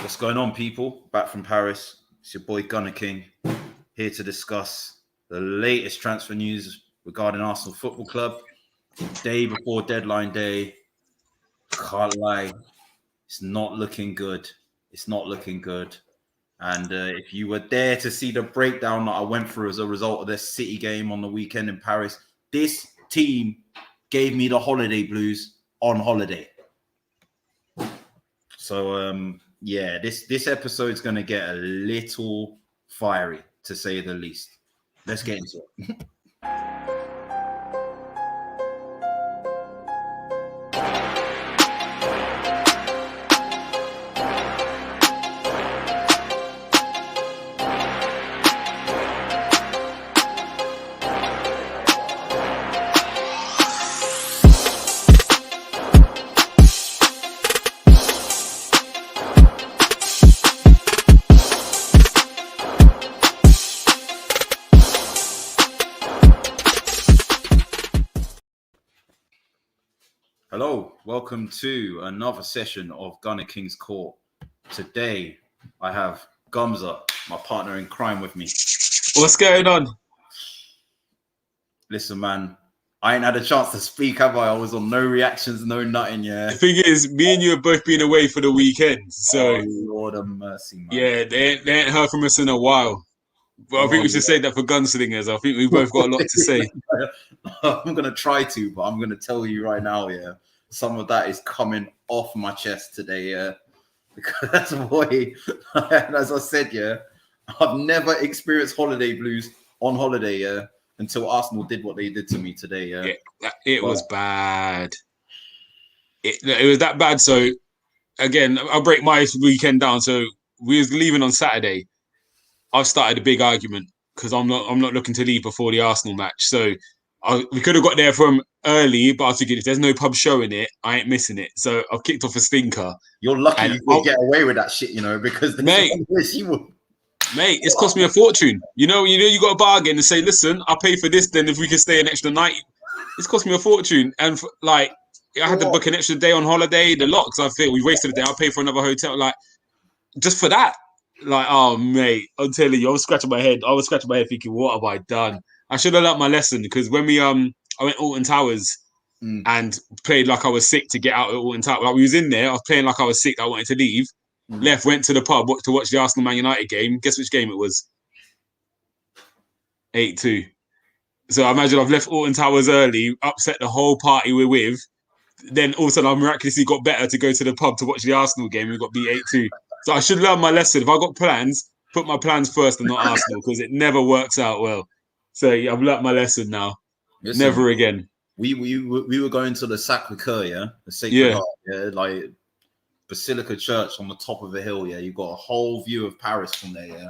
What's going on, people? Back from Paris. It's your boy Gunner King, here to discuss the latest transfer news regarding Arsenal Football Club. Day before deadline day. Can't lie, it's not looking good. It's not looking good. And if you were there to see the breakdown that I went through as a result of this City game on the weekend in Paris, this team gave me the holiday blues on holiday. So, yeah, this episode's going to get a little fiery, to say the least. Let's get into it. Hello, welcome to another session of GunnerKing's Court. Today, I have Gumza, my partner in crime, with me. What's going on? Listen, man, I ain't had a chance to speak, have I? I was on no reactions, no nothing, yeah. The thing is, me and you have both been away for the weekend, so... Oh, Lord of mercy, man. Yeah, they ain't heard from us in a while. But I think we should say that for gunslingers. I think we've both got a lot to say. I'm going to try to, but I'm going to tell you right now, yeah, some of that is coming off my chest today, yeah. Because that's why, as I said, yeah, I've never experienced holiday blues on holiday, yeah, until Arsenal did what they did to me today, yeah. It was bad. It was that bad. So, again, I'll break my weekend down. So, we was leaving on Saturday. I've started a big argument because I'm not looking to leave before the Arsenal match. So, we could have got there from early, but I was thinking if there's no pub showing it, I ain't missing it. So I've kicked off a stinker. You're lucky you could get away with that shit, you know, because mate, it's cost me a fortune. You know, you got a bargain and say, listen, I'll pay for this. Then if we can stay an extra night, it's cost me a fortune. And I had to book an extra day on holiday. The lot, because I feel we wasted a day. I'll pay for another hotel, just for that. Oh mate, I'm telling you, I was scratching my head thinking, what have I done? I should have learnt my lesson, because when we I went Alton Towers and played like I was sick to get out at Alton Towers. Like we was in there, I was playing like I was sick, I wanted to leave. Left, went to the pub to watch the Arsenal Man United game. Guess which game it was? 8-2. So I imagine I've left Alton Towers early, upset the whole party we're with. Then all of a sudden I miraculously got better to go to the pub to watch the Arsenal game and we got beat 8-2. So I should learn my lesson. If I got plans, put my plans first and not Arsenal, because it never works out well. So yeah, I've learnt my lesson now. Listen, never again. We were going to the Sacré-Cœur, yeah, the Sacred Heart, yeah, like Basilica Church on the top of a hill, yeah. You got a whole view of Paris from there, yeah.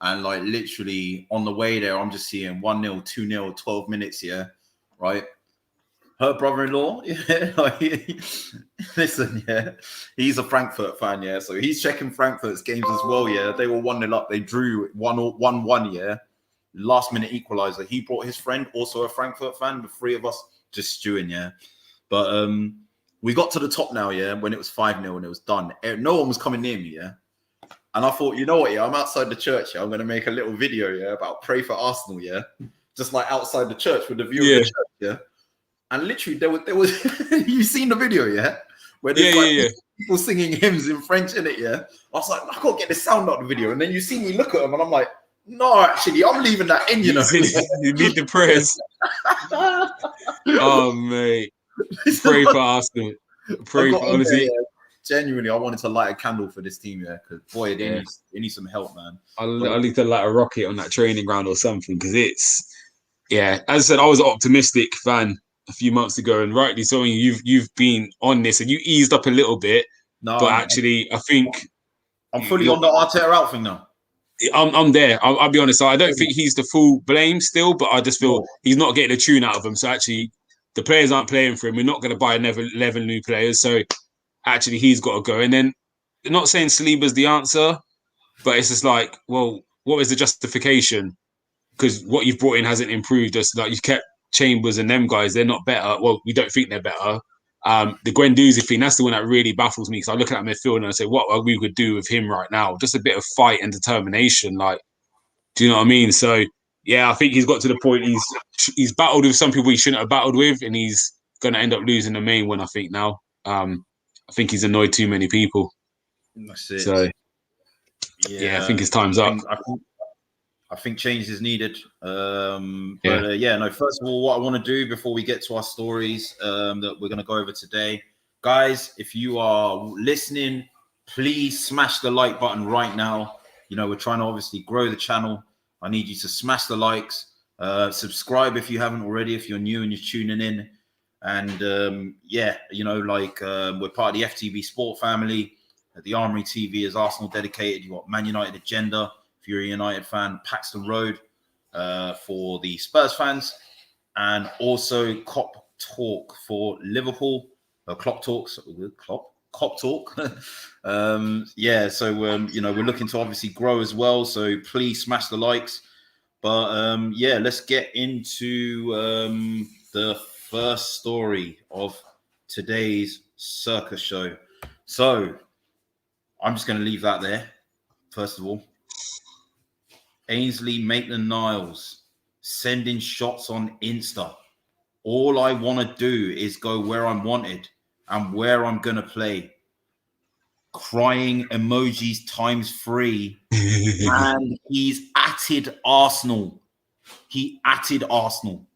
And like literally on the way there, I'm just seeing 1-0, 2-0, 12 minutes, yeah, right. Her brother-in-law, yeah, listen, yeah, he's a Frankfurt fan, yeah, so he's checking Frankfurt's games as well, yeah. They were 1-0 up, they drew 1-1, yeah. Last minute equalizer. He brought his friend, also a Frankfurt fan. The three of us just stewing, yeah. But we got to the top now, yeah, when it was 5-0 and it was done. No one was coming near me, yeah. And I thought, you know what, yeah, I'm outside the church, yeah. I'm going to make a little video, yeah, about pray for Arsenal, yeah. Just like outside the church with the view of the church, yeah. And literally there was you've seen the video, yeah? Where there's people singing hymns in French in it, yeah. I was like, I can't get the sound out of the video. And then you see me look at them and I'm like, no, actually, I'm leaving that in, you know. You need the prayers. Oh, mate. Pray for Arsenal. Pray for, honestly. Yeah. Genuinely, I wanted to light a candle for this team, yeah, because, boy, they need some help, man. I need to light a rocket on that training ground or something, because it's, yeah, as I said, I was an optimistic fan a few months ago, and rightly so, you've been on this, and you eased up a little bit, but actually, I think... I'm fully on the Arteta out thing now. I'm there. I'll be honest. I don't think he's the full blame still, but I just feel he's not getting a tune out of him. So actually, the players aren't playing for him. We're not going to buy 11 new players. So actually, he's got to go. And then, they're not saying Saliba's the answer, but it's just like, well, what is the justification? Because what you've brought in hasn't improved us. Like, you've kept Chambers and them guys. They're not better. Well, we don't think they're better. The Guendouzi thing, that's the one that really baffles me because I look at that midfield and I say, what we could do with him right now? Just a bit of fight and determination. Like, do you know what I mean? So, yeah, I think he's got to the point he's battled with some people he shouldn't have battled with, and he's going to end up losing the main one, I think, now. I think he's annoyed too many people. That's it. So, yeah, I think his time's up. I think change is needed. No, first of all, what I want to do before we get to our stories that we're going to go over today, guys, if you are listening, please smash the like button right now. You know, we're trying to obviously grow the channel. I need you to smash the likes, subscribe if you haven't already, if you're new and you're tuning in. And we're part of the FTV Sport family. The Armoury TV is Arsenal dedicated. You've got Man United Agenda. If you're a United fan, Paxton Road for the Spurs fans, and also Cop Talk for Liverpool. Cop Talk. So we're looking to obviously grow as well. So please smash the likes. But let's get into the first story of today's circus show. So I'm just going to leave that there. First of all, Ainsley Maitland-Niles sending shots on Insta. All I want to do is go where I'm wanted and where I'm going to play. Crying emojis ×3. And he's atted Arsenal. He atted Arsenal.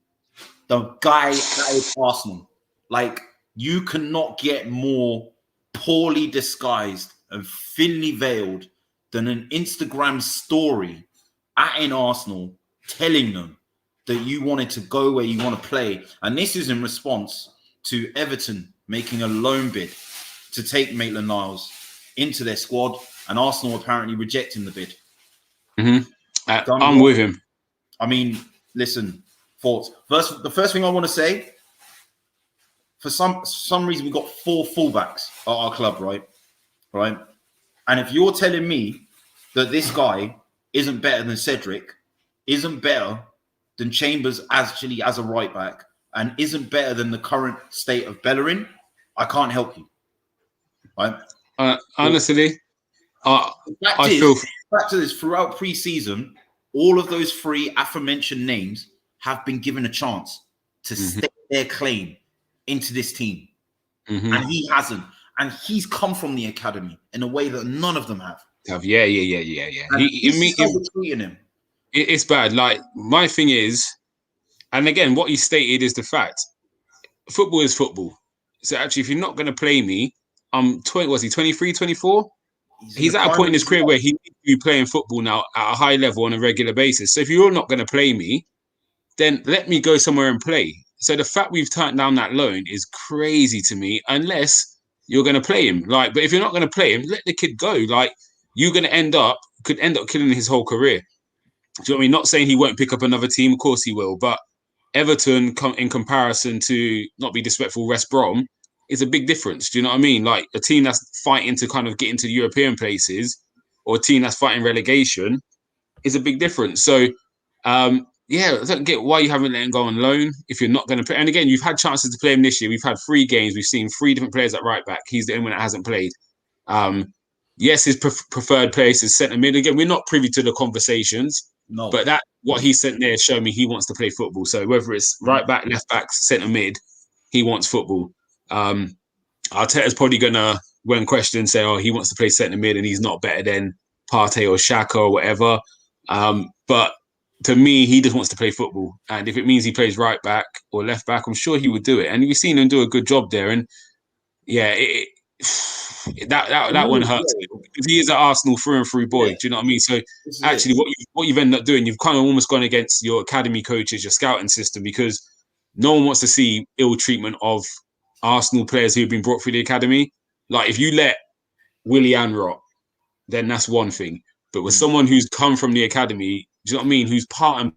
The guy atted Arsenal. Like, you cannot get more poorly disguised and thinly veiled than an Instagram story in Arsenal telling them that you wanted to go where you want to play. And this is in response to Everton making a loan bid to take Maitland-Niles into their squad, and Arsenal apparently rejecting the bid. I'm with him. I mean, listen, thoughts. The first thing I want to say, for some reason, we've got 4 fullbacks at our club, right? Right? And if you're telling me that this guy isn't better than Cedric, isn't better than Chambers actually as a right back, and isn't better than the current state of Bellerin, I can't help you. Right? Honestly, the fact is, throughout pre-season, all of those 3 aforementioned names have been given a chance to stake their claim into this team. And he hasn't. And he's come from the academy in a way that none of them have. Yeah. Treating him. It's bad. Like, my thing is, and again, what he stated is the fact. Football is football. So actually, if you're not going to play me, I'm 20. Was he 23, 24? He's at a point in his career where he needs to be playing football now at a high level on a regular basis. So if you're not going to play me, then let me go somewhere and play. So the fact we've turned down that loan is crazy to me, unless you're going to play him. Like, but if you're not going to play him, let the kid go. Like, you're going to could end up killing his whole career. Do you know what I mean? Not saying he won't pick up another team. Of course he will. But Everton, in comparison to, not be disrespectful, West Brom, is a big difference. Do you know what I mean? Like, a team that's fighting to kind of get into European places, or a team that's fighting relegation, is a big difference. So, I don't get why you haven't let him go on loan if you're not going to play. And again, you've had chances to play him this year. We've had 3 games. We've seen 3 different players at right back. He's the only one that hasn't played. Yes, his preferred place is centre mid. Again, we're not privy to the conversations. No. But what he sent there showed me he wants to play football. So whether it's right back, left back, centre mid, he wants football. Arteta's probably going to, when questioned, say, he wants to play centre mid and he's not better than Partey or Xhaka or whatever. But to me, he just wants to play football. And if it means he plays right back or left back, I'm sure he would do it. And we've seen him do a good job there. And yeah, that one hurts because he is an Arsenal through and through boy. Do you know what I mean? So actually, what you've ended up doing, you've kind of almost gone against your academy coaches, your scouting system, because no one wants to see ill treatment of Arsenal players who've been brought through the academy. Like, if you let Willian rot, then that's one thing. But with someone who's come from the academy, do you know what I mean? Who's part and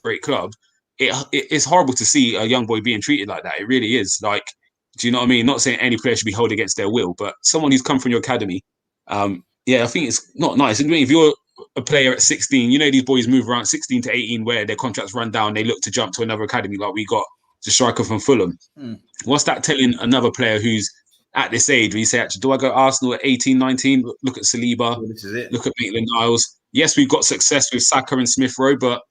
great club. It's horrible to see a young boy being treated like that. It really is. Like, do you know what I mean? Not saying any player should be held against their will, but someone who's come from your academy, I think it's not nice. I mean, if you're a player at 16. You know, these boys move around 16 to 18 where their contracts run down. They look to jump to another academy, like we got the striker from Fulham. What's that telling another player who's at this age where you say, actually, do I go Arsenal at 18, 19? Look at Saliba. Well, this is it. Look at Maitland-Niles. Yes, we've got success with Saka and Smith Rowe, but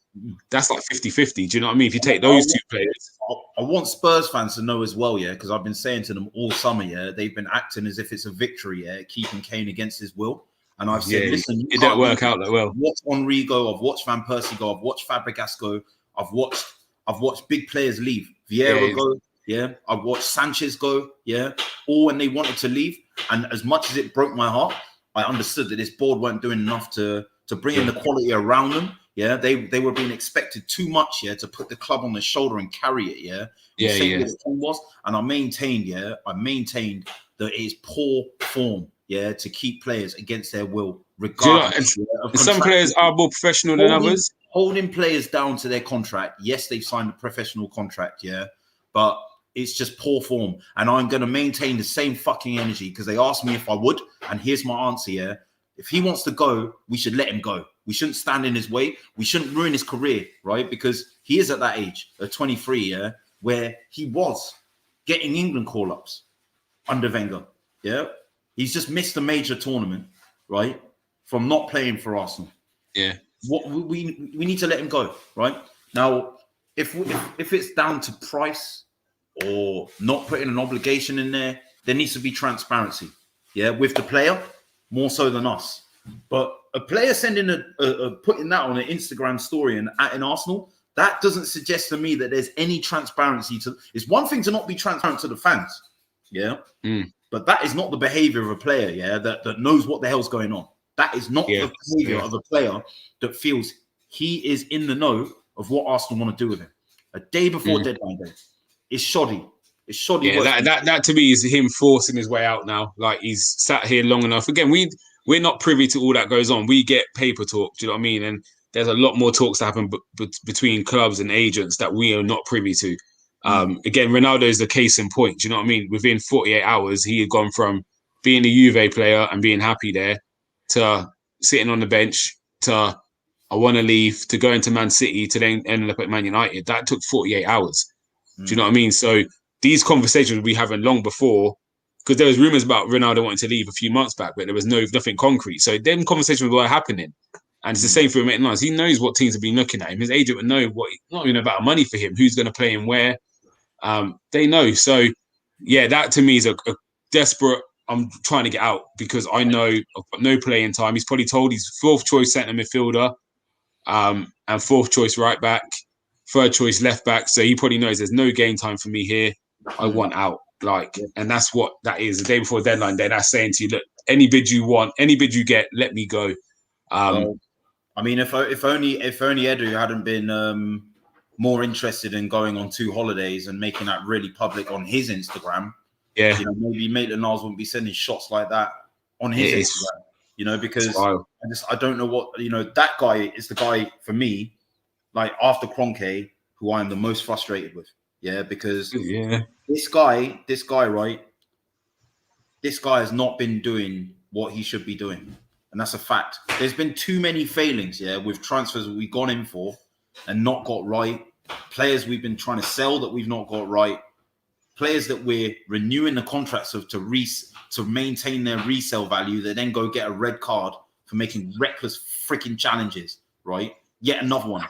that's like 50-50. Do you know what I mean? If you take those two players. I want Spurs fans to know as well, yeah, because I've been saying to them all summer, yeah, they've been acting as if it's a victory, yeah, keeping Kane against his will. And I've said, listen, it didn't work out that well. I've watched Henry go, I've watched Van Persie go, I've watched Fabregas go, I've watched big players leave. Vieira go, yeah. I've watched Sanchez go, yeah. All when they wanted to leave. And as much as it broke my heart, I understood that this board weren't doing enough to bring in the quality around them. Yeah, they were being expected too much, yeah, to put the club on their shoulder and carry it, yeah. And I maintained that it is poor form, yeah, to keep players against their will, regardless. Some players are more professional than others. Holding players down to their contract. Yes, they've signed a professional contract, yeah, but it's just poor form. And I'm going to maintain the same fucking energy because they asked me if I would, and here's my answer, yeah. If he wants to go, we should let him go. We shouldn't stand in his way. We shouldn't ruin his career, right? Because he is at that age, at 23, yeah, where he was getting England call-ups under Wenger, yeah? He's just missed a major tournament, right, from not playing for Arsenal. Yeah. What we need to let him go, right? Now, if it's down to price or not putting an obligation in there needs to be transparency, yeah, with the player, more so than us. But a player sending putting that on an Instagram story and in Arsenal, that doesn't suggest to me that there's any transparency to. It's one thing to not be transparent to the fans, yeah, but that is not the behavior of a player, yeah, that knows what the hell's going on. That is not the behavior of a player that feels he is in the know of what Arsenal want to do with him. A day before deadline day, it's shoddy. It's shoddy. Yeah, that to me is him forcing his way out now. Like he's sat here long enough. Again, we're not privy to all that goes on. We get paper talk. Do you know what I mean? And there's a lot more talks that happen between clubs and agents that we are not privy to. Again, Ronaldo is the case in point. Do you know what I mean? Within 48 hours, he had gone from being a Juve player and being happy there to sitting on the bench to I want to leave, to going to Man City, to then end up at Man United. That took 48 hours. Do you know what I mean? So these conversations we having long before, because there was rumors about Ronaldo wanting to leave a few months back, but there was nothing concrete. So them conversations were happening. And it's the same for Maitland-Niles. He knows what teams have been looking at him. His agent would know not even about money for him, who's going to play him where. They know. So, yeah, that to me is a desperate, I'm trying to get out because I know I've got no playing time. He's probably told he's fourth choice centre midfielder and fourth choice right back, third choice left back. So he probably knows there's no game time for me here. I want out. And that's what that is. The day before deadline day, that's saying to you, look, any bid you want, any bid you get, let me go. I mean, if only Edu hadn't been more interested in going on 2 holidays and making that really public on his Instagram, maybe Maitland-Niles wouldn't be sending shots like that on his Instagram. Because I don't know what that guy is the guy for me, like after Kroenke, who I am the most frustrated with. Yeah, because this guy, right? This guy has not been doing what he should be doing. And that's a fact. There's been too many failings, with transfers that we've gone in for and not got right. Players we've been trying to sell that we've not got right. Players that we're renewing the contracts of to maintain their resale value. They then go get a red card for making reckless freaking challenges, right? Yet another one.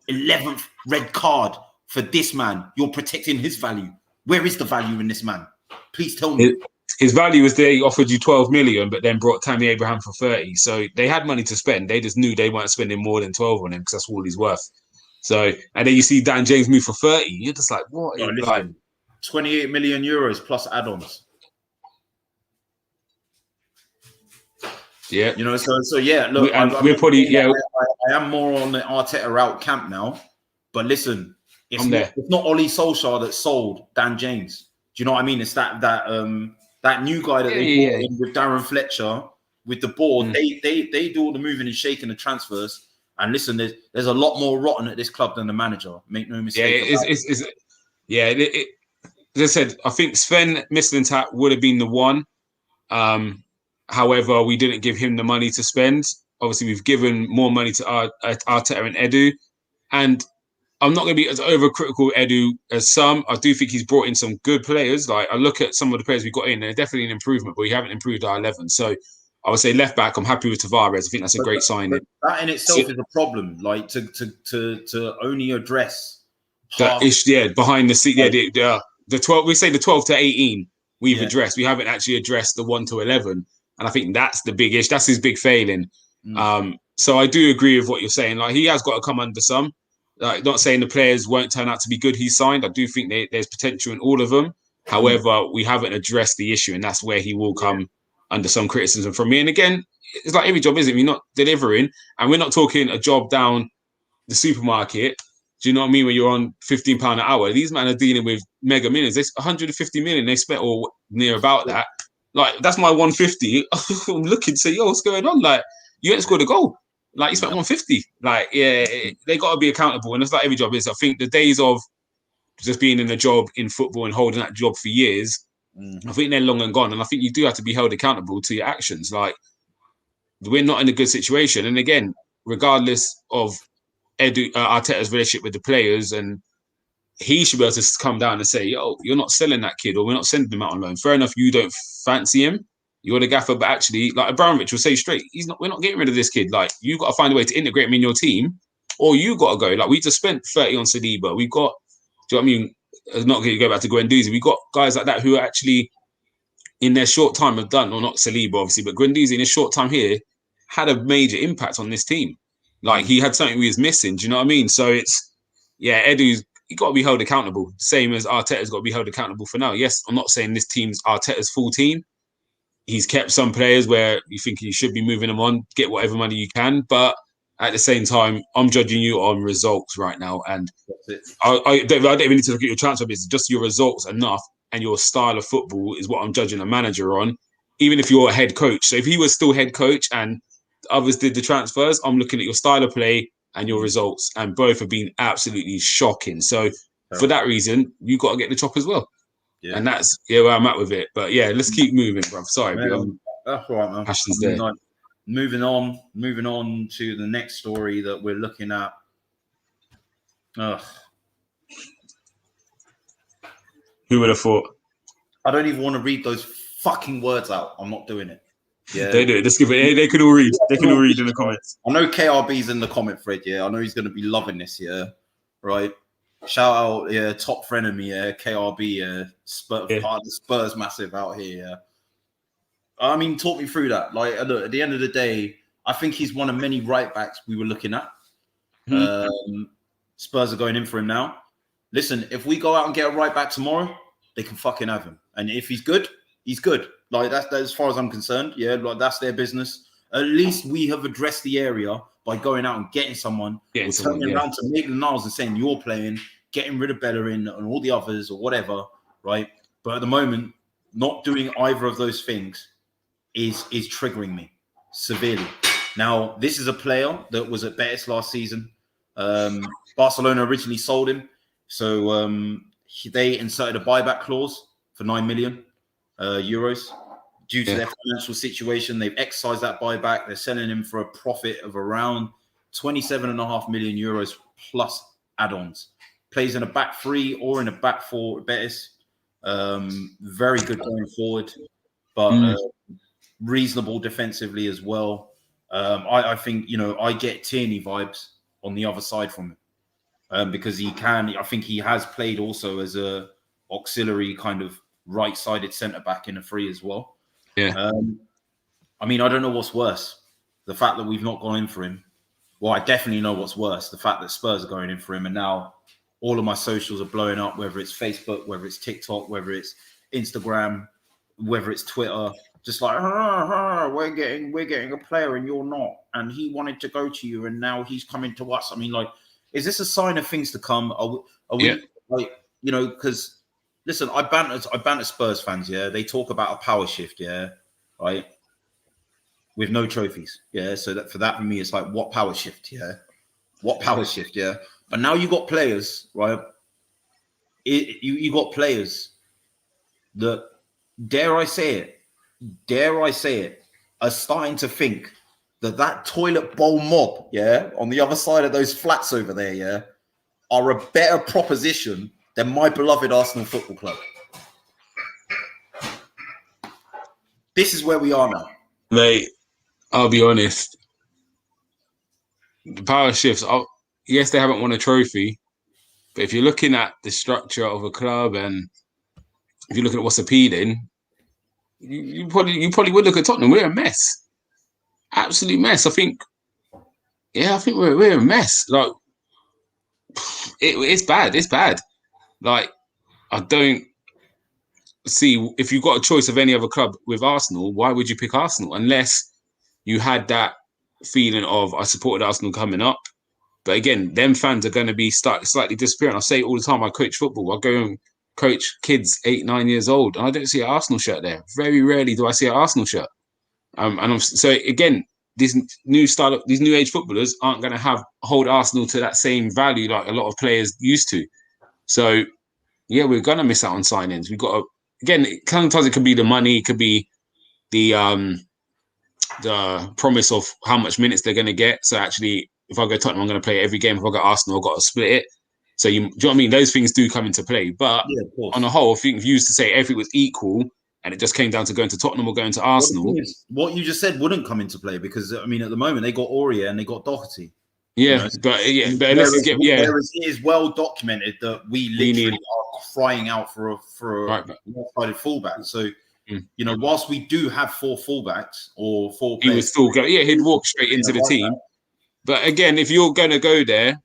11th red card for this man. You're protecting his value. Where is the value in this man? Please tell me. His value was they offered you 12 million, but then brought Tammy Abraham for 30. So they had money to spend. They just knew they weren't spending more than 12 on him because that's all he's worth. So, and then you see Dan James move for 30. You're just like, what? No, listen, 28 million euros plus add-ons. Yeah. So yeah, look, I am more on the Arteta out camp now. But listen, it's not Ollie Solskjaer that sold Dan James. Do you know what I mean? It's that new guy that they brought in with Darren Fletcher with the board. They do all the moving and shaking the transfers. And listen, there's a lot more rotten at this club than the manager. Make no mistake. As I said, I think Sven Mislintat would have been the one. However, we didn't give him the money to spend. obviously we've given more money to Arteta and Edu, and I'm not going to be as overcritical Edu as some. I do think he's brought in some good players. Like I look at some of the players we got in, they're definitely an improvement, but we haven't improved our 11. So I would say left back, I'm happy with Tavares. I think that's a great signing. That in itself is a problem. Like to only address that ish, behind the seat, the 12. We say the 12 to 18 we've addressed. We haven't actually addressed the 1 to 11, and I think that's the big issue. That's his big failing. So I do agree with what you're saying. Like he has got to come under some. Like not saying the players won't turn out to be good. He's signed. I do think there's potential in all of them. However, we haven't addressed the issue, and that's where he will come under some criticism from me. And again, it's like every job, isn't it? We're not delivering, and we're not talking a job down the supermarket. Do you know what I mean? When you're on £15 an hour, these men are dealing with mega millions. There's 150 million they spent or near about that. Like that's my 150. I'm looking to say, yo, what's going on? Like you ain't scored a goal. Like you spent 150. Like they got to be accountable, and it's like every job is. I think the days of just being in a job in football and holding that job for years, I think they're long and gone. And I think you do have to be held accountable to your actions. Like we're not in a good situation, and again, regardless of Arteta's relationship with the players, and he should be able to come down and say, yo, you're not selling that kid, or we're not sending him out on loan. Fair enough, you don't fancy him. You're the gaffer, but actually, like Abramovich will say straight, we're not getting rid of this kid. Like, you got to find a way to integrate him in your team, or you got to go. Like, we just spent 30 on Saliba. We got, do you know what I mean? Not going to go back to Guendouzi. We got guys like that who are actually, in their short time, have done, or not Saliba, obviously, but Guendouzi in his short time here had a major impact on this team. Like, he had something we was missing. Do you know what I mean? So it's, Edu's, he got to be held accountable. Same as Arteta's got to be held accountable for now. Yes, I'm not saying this team's Arteta's full team. He's kept some players where you think you should be moving them on, get whatever money you can. But at the same time, I'm judging you on results right now. And I don't even need to look at your transfer business. Just your results enough, and your style of football is what I'm judging a manager on, even if you're a head coach. So if he was still head coach and others did the transfers, I'm looking at your style of play and your results, and both have been absolutely shocking. So for that reason, you got to get the chop as well. Yeah. And that's where I'm at with it. But let's keep moving, bruv. Sorry, man, that's all right, man. Passion's there. Like, moving on to the next story that we're looking at. Who would have thought? I don't even want to read those fucking words out. I'm not doing it. Yeah, they do. Let's give it. They can all read. They can all read in the comments. I know KRB's in the comment thread. Yeah, I know he's going to be loving this. Yeah, right. Shout out, top friend of me, KRB, part of the Spurs massive out here. I mean, talk me through that. Like, look, at the end of the day, I think he's one of many right backs we were looking at. Spurs are going in for him now. Listen, if we go out and get a right back tomorrow, they can fucking have him. And if he's good, he's good. Like, that's as far as I'm concerned. Yeah, like that's their business. At least we have addressed the area by going out and getting someone, turning around to Maitland-Niles and saying you're playing, getting rid of Bellerin and all the others or whatever, right? But at the moment, not doing either of those things is triggering me severely. Now, this is a player that was at Betis last season. Barcelona originally sold him, so they inserted a buyback clause for 9 million euros. Due to their financial situation, they've excised that buyback. They're selling him for a profit of around 27.5 million euros plus add-ons. Plays in a back three or in a back four at Betis. Very good going forward, but reasonable defensively as well. I think, I get Tierney vibes on the other side from him because I think he has played also as a auxiliary kind of right-sided centre-back in a free as well. Yeah. I mean, I don't know what's worse. The fact that we've not gone in for him. Well, I definitely know what's worse. The fact that Spurs are going in for him. And now all of my socials are blowing up, whether it's Facebook, whether it's TikTok, whether it's Instagram, whether it's Twitter. Just like, we're getting a player and you're not. And he wanted to go to you and now he's coming to us. I mean, like, is this a sign of things to come? Are we like, because... Listen, I banter Spurs fans, They talk about a power shift, right? With no trophies, So that for me, it's like, what power shift, What power shift, But now you got players, right? You got players that, dare I say it, are starting to think that toilet bowl mob, yeah, on the other side of those flats over there, yeah, are a better proposition than my beloved Arsenal Football Club. This is where we are now. Mate, I'll be honest. The power shifts. Yes, they haven't won a trophy, but if you're looking at the structure of a club and if you're looking at what's appealing, you probably would look at Tottenham. We're a mess. Absolute mess. I think we're a mess. Like, it's bad. It's bad. Like, I don't see, if you've got a choice of any other club with Arsenal, why would you pick Arsenal? Unless you had that feeling of, I supported Arsenal coming up. But again, them fans are going to be slightly disappearing. I say it all the time, I coach football. I go and coach kids 8, 9 years old, and I don't see an Arsenal shirt there. Very rarely do I see an Arsenal shirt. So again, these new age footballers aren't going to hold Arsenal to that same value like a lot of players used to. So yeah, we're going to miss out on signings. We've got to, again, sometimes it could be the money, it could be the promise of how much minutes they're going to get. So actually, if I go Tottenham, I'm going to play every game. If I go Arsenal, I've got to split it. So do you know what I mean? Those things do come into play. But on the whole, if you used to say everything was equal and it just came down to going to Tottenham or going to Arsenal. What you just said wouldn't come into play because, I mean, at the moment, they got Aurier and they got Doherty. Yeah, but unless whereas it is well documented that we literally are crying out for a left-sided fullback. So, you know, whilst we do have 4 fullbacks or 4 players, he would still go. Yeah, he'd walk straight into the team. But again, if you're going to go there,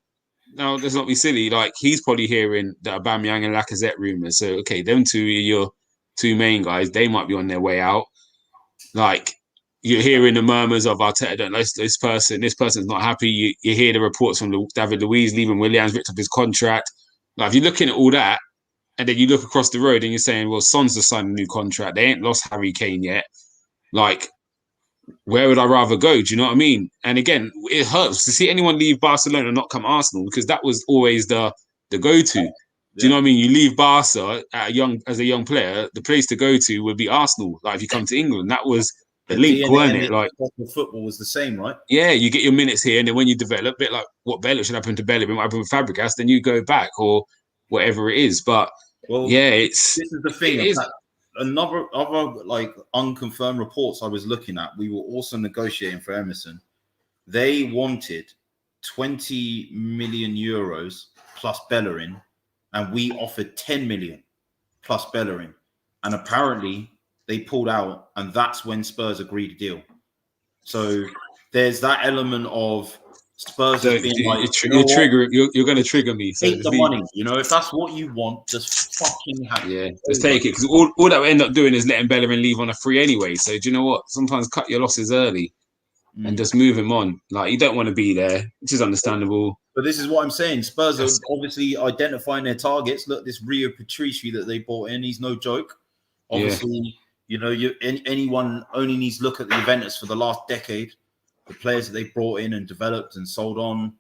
now let's not be silly. Like, he's probably hearing the Aubameyang and Lacazette rumors. So okay, them two are your 2 main guys. They might be on their way out. Like, you're hearing the murmurs of Arteta don't like this person. This person's not happy. You hear the reports from David Luiz leaving Williams, ripped up his contract. Like, if you're looking at all that, and then you look across the road and you're saying, well, Son's just signed a new contract. They ain't lost Harry Kane yet. Like, where would I rather go? Do you know what I mean? And again, it hurts to see anyone leave Barcelona and not come Arsenal because that was always the go-to. Do you know what I mean? You leave Barca as a young player, the place to go to would be Arsenal. Like, if you come to England, that was the link, weren't it? Like, football was the same, right? Yeah, you get your minutes here, and then when you develop, a bit like what should happen to Bellerin, what happened with Fabregas, then you go back or whatever it is. But this is the thing. Other like unconfirmed reports I was looking at, we were also negotiating for Emerson. They wanted 20 million euros plus Bellerin, and we offered 10 million plus Bellerin. And apparently they pulled out, and that's when Spurs agreed to deal. So there's that element of Spurs being like, you're going to trigger me. So take the money, you know, if that's what you want, just fucking have it. Yeah, just take it, because all that we end up doing is letting Bellerin leave on a free anyway. So do you know what? Sometimes cut your losses early and just move him on. Like, you don't want to be there, which is understandable. But this is what I'm saying. Spurs are obviously identifying their targets. Look, this Rio Patrici that they brought in, he's no joke. Obviously, you know, anyone only needs to look at the Juventus for the last decade. The players that they brought in and developed and sold on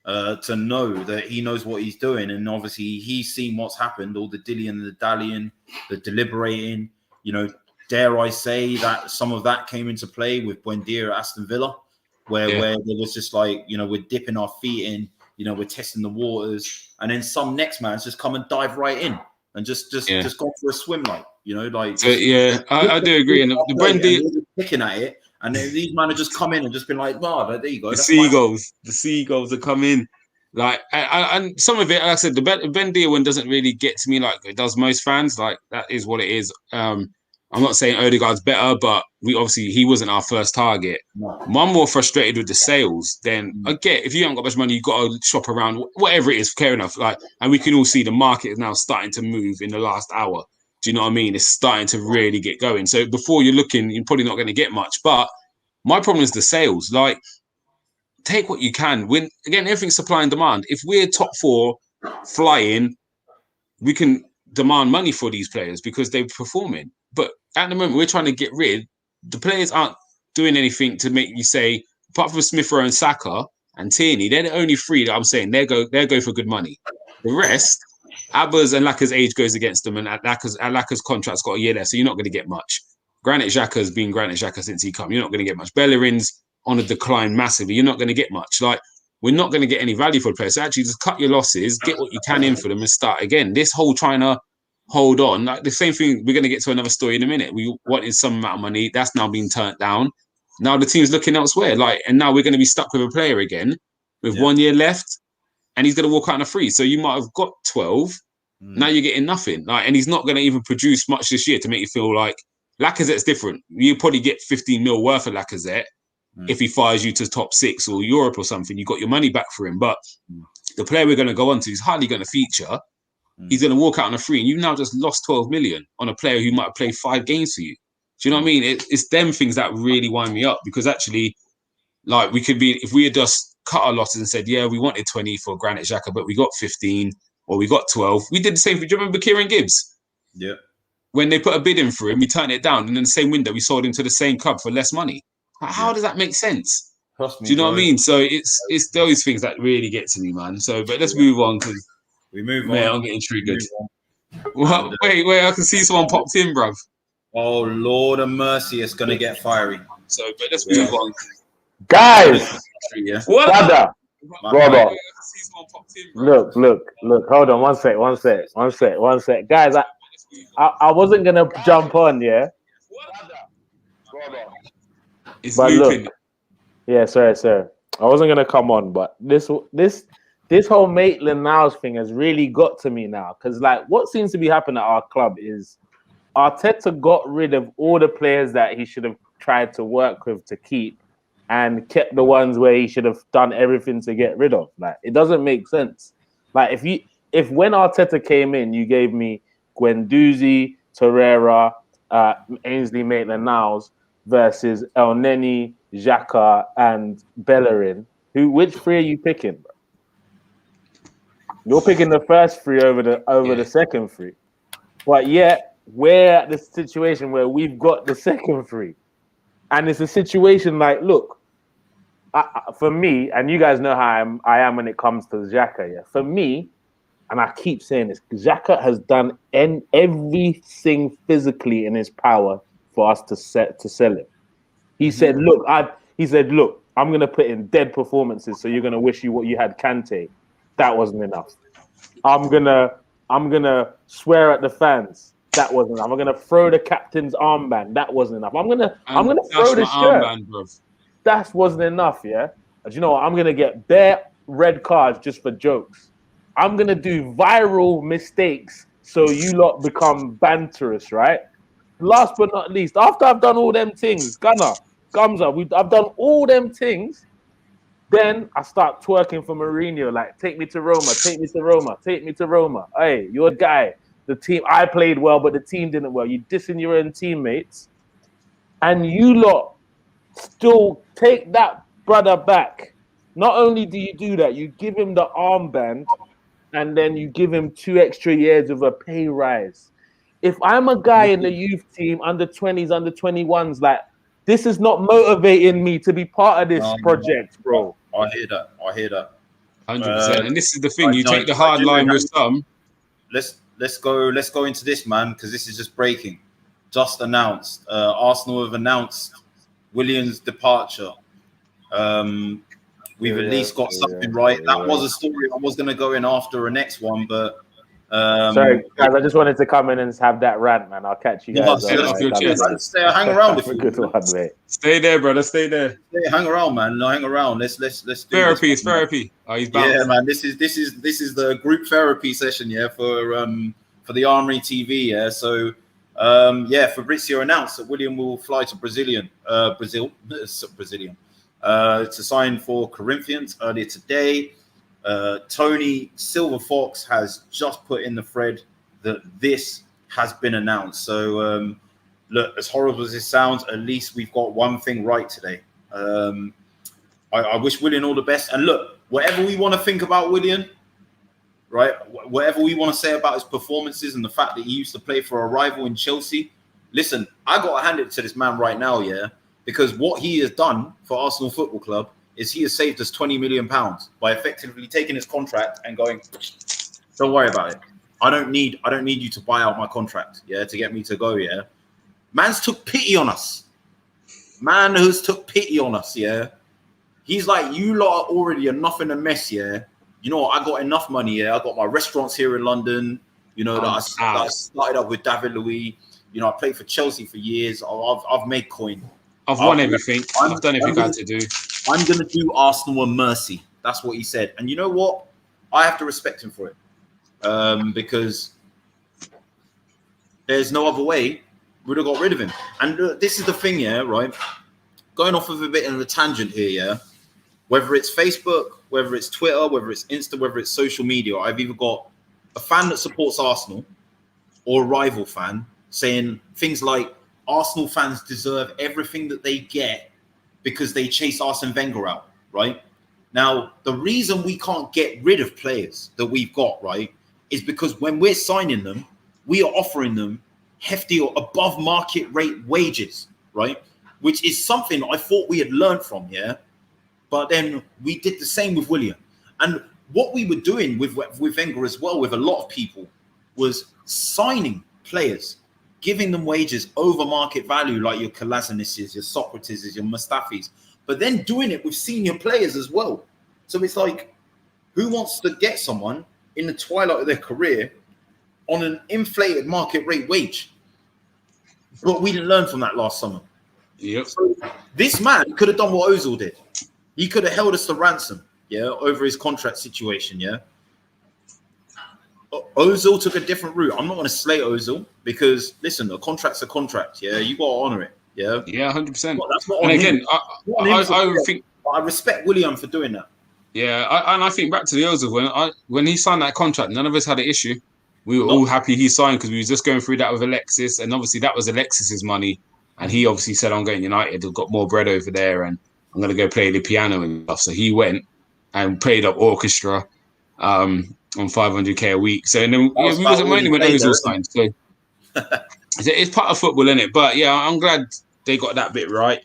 to know that he knows what he's doing. And obviously he's seen what's happened, all the dilly-ing, the dallying, the deliberating. You know, dare I say that some of that came into play with Buendia at Aston Villa, where there was just like, you know, we're dipping our feet in, you know, we're testing the waters. And then some next man's just come and dive right in and just gone for a swim, like, you know, like. So, I do agree. And the Buendia picking at it. And then these men have just come in and just been like, "Wow, there you go." The seagulls are coming. Like, and some of it, like I said, the Buendia one doesn't really get to me like it does most fans. Like, that is what it is. I'm not saying Odegaard's better, but he wasn't our first target. No. I'm more frustrated with the sales than I get. If you haven't got much money, you've got to shop around, whatever it is. Fair enough. Like, and we can all see the market is now starting to move in the last hour. Do you know what I mean? It's starting to really get going. So before you're looking, you're probably not going to get much. But my problem is the sales. Like, take what you can. When, again, everything's supply and demand. If we're top 4 flying, we can demand money for these players because they're performing. But at the moment, we're trying to get rid. The players aren't doing anything to make you say, apart from Smith Rowe and Saka and Tierney, they're the only 3 that I'm saying they go for good money. The rest, Abba's and Laka's age goes against them, and Laka's contract's got a year left, so you're not going to get much. Granit Xhaka's been Granit Xhaka since he come. You're not going to get much. Bellerin's on a decline massively. You're not going to get much. Like, we're not going to get any value for the players. So actually, just cut your losses, get what you can in for them, and start again. This whole trying to hold on, like the same thing. We're going to get to another story in a minute. We wanted some amount of money that's now been turned down. Now the team's looking elsewhere. Like, and now we're going to be stuck with a player again with 1 year left, and he's going to walk out on a free. So you might have got 12. Now you're getting nothing. Like, and he's not going to even produce much this year to make you feel like Lacazette's different. You probably get 15 mil worth of Lacazette if he fires you to top 6 or Europe or something. You got your money back for him. But the player we're going to go on to is hardly going to feature. He's going to walk out on a free, and you've now just lost 12 million on a player who might have played 5 games for you. Do you know what I mean? It's them things that really wind me up, because actually, like, we could be, if we had just cut our losses and said, yeah, we wanted 20 for Granit Xhaka, but we got 15 or we got 12. We did the same thing. Do you remember Kieran Gibbs? Yeah. When they put a bid in for him, we turned it down, and in the same window, we sold him to the same club for less money. How does that make sense? Do you know what I mean? So it's those things that really get to me, man. So, but let's move on, because we move on. Man, I'm getting triggered. Well, wait, I can see someone popped in, bruv. Oh, Lord of mercy, it's going to get fiery. So, but let's move on. Guys, brother. Look. Hold on, one sec. Guys, I wasn't going to jump on, yeah? It's but looping. Look, yeah, sorry. I wasn't going to come on, but this whole Maitland-Niles thing has really got to me now, because like what seems to be happening at our club is Arteta got rid of all the players that he should have tried to work with to keep, and kept the ones where he should have done everything to get rid of. Like, it doesn't make sense. Like, if when Arteta came in, you gave me Guendouzi, Torreira, Ainsley Maitland-Niles versus El Neni, Xhaka, and Bellerin, which 3 are you picking, bro? You're picking the first 3 over the second 3. But yet, we're at the situation where we've got the second 3. And it's a situation like, look, for me, and you guys know how I am when it comes to Xhaka, yeah? For me, and I keep saying this, Xhaka has done everything physically in his power for us to sell him. He said, look, I'm going to put in dead performances, so you're going to wish what you had Kante. That wasn't enough. I'm gonna swear at the fans. That wasn't enough. I'm gonna throw the captain's armband. That wasn't enough. I'm gonna throw the shirt. Armband, that wasn't enough. Yeah. And you know what? I'm gonna get bare red cards just for jokes. I'm gonna do viral mistakes so you lot become banterous, right? Last but not least, after I've done all them things, I've done all them things. Then I start twerking for Mourinho, like, take me to Roma. Hey, you're a guy. The team, I played well, but the team didn't well. You dissing your own teammates. And you lot still take that brother back. Not only do you do that, you give him the armband, and then you give him 2 extra years of a pay rise. If I'm a guy in the youth team, under 20s, under 21s, like, this is not motivating me to be part of this project, bro. I hear that. 100%. And this is the thing. You take the hard line with some. Let's go into this, man, because this is just breaking. Just announced. Arsenal have announced Willian's departure. We've at least got something right. That was a story I was going to go in after a next one, but sorry, guys, I just wanted to come in and have that rant, man. I'll catch you guys. Hang around if you good one, mate. Stay there, brother. Stay there. Hang around, man. No, hang around. Let's do therapy. This, it's therapy. Oh, he's bounced. Yeah, man. This is the group therapy session, yeah, for the Armoury TV, yeah. So, Fabrizio announced that Willian will fly to Brazil, to sign for Corinthians earlier today. Tony Silver Fox has just put in the thread that this has been announced. So, look, as horrible as this sounds, at least we've got one thing right today. I wish Willian all the best. And look, whatever we want to think about Willian, right? Whatever we want to say about his performances and the fact that he used to play for a rival in Chelsea, listen, I got to hand it to this man right now, yeah? Because what he has done for Arsenal Football Club is he has saved us £20 million by effectively taking his contract and going, don't worry about it. I don't need you to buy out my contract, yeah, to get me to go, yeah. Man's took pity on us. Man who's took pity on us, yeah. He's like, you lot are already enough in a mess, yeah. You know what? I got enough money, yeah. I got my restaurants here in London, you know, that I started up with David Louis. You know, I played for Chelsea for years. I've made coin. I've won everything. I've done everything I had to do. I'm going to do Arsenal a mercy. That's what he said. And you know what? I have to respect him for it. Because there's no other way. We'd have got rid of him. And this is the thing, yeah, right? Going off of a bit of a tangent here, yeah? Whether it's Facebook, whether it's Twitter, whether it's Insta, whether it's social media, I've either got a fan that supports Arsenal or a rival fan saying things like Arsenal fans deserve everything that they get because they chase Arsene Wenger out, right? Now, the reason we can't get rid of players that we've got, right, is because when we're signing them, we are offering them hefty or above market rate wages, right? Which is something I thought we had learned from, yeah? But then we did the same with Willian. And what we were doing with Wenger as well, with a lot of people, was signing players, giving them wages over market value, like your Kolasinacs, your Socrates, your Mustafis, but then doing it with senior players as well. So it's like, who wants to get someone in the twilight of their career on an inflated market rate wage? But we didn't learn from that last summer. Yep. So this man could have done what Ozil did. He could have held us to ransom, yeah, over his contract situation, yeah. Ozil took a different route. I'm not going to slate Ozil because, listen, a contract's a contract, yeah. You got to honor it, yeah. Yeah, 100%. That's not and on again, him. I think I respect William for doing that. Yeah, I think back to the Ozil when he signed that contract, none of us had an issue. We were all happy he signed because we was just going through that with Alexis, and obviously that was Alexis's money, and he obviously said, "I'm going United. I've got more bread over there, and I'm going to go play the piano and stuff." So he went and played up orchestra on 500k a week. So and then we wasn't moaning when Ozil signed. So it's part of football, isn't it? But yeah, I'm glad they got that bit right.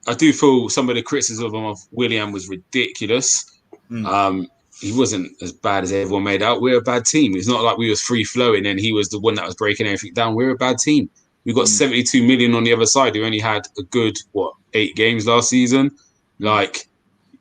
I do feel some of the criticism of Willian was ridiculous. He wasn't as bad as everyone made out. We're a bad team. It's not like we was free flowing and he was the one that was breaking everything down. We're a bad team. We got 72 million on the other side who only had a good, 8 games last season. Like,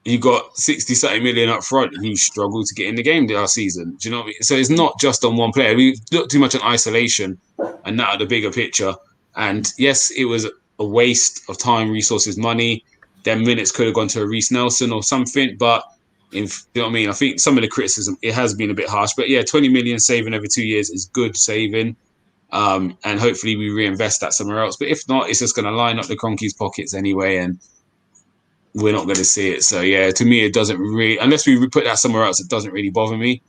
you got 60-something million up front who struggled to get in the game last season. Do you know what I mean? So it's not just on one player. We look too much in isolation and not at the bigger picture. And yes, it was a waste of time, resources, money. Then minutes could have gone to a Reece Nelson or something. But, you know what I mean? I think some of the criticism, it has been a bit harsh. But yeah, 20 million saving over 2 years is good saving. And hopefully we reinvest that somewhere else. But if not, it's just going to line up the Kroenke's pockets anyway. And we're not going to see it. So yeah, to me, it doesn't really, unless we put that somewhere else, it doesn't really bother me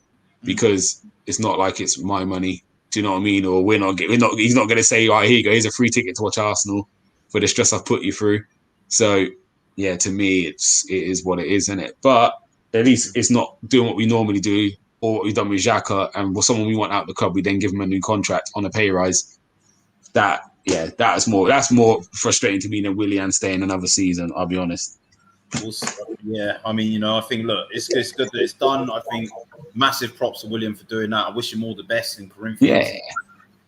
because it's not like it's my money. Do you know what I mean? Or he's not going to say, all right, here you go, here's a free ticket to watch Arsenal for the stress I've put you through. So yeah, to me, it is what it is, isn't it? But at least it's not doing what we normally do or what we've done with Xhaka and with someone we want out of the club, we then give him a new contract on a pay rise. That's more frustrating to me than Willian staying another season, I'll be honest. Yeah, I mean, I think, look, it's good that it's done. I think massive props to William for doing that. I wish him all the best in Corinthians. Yeah.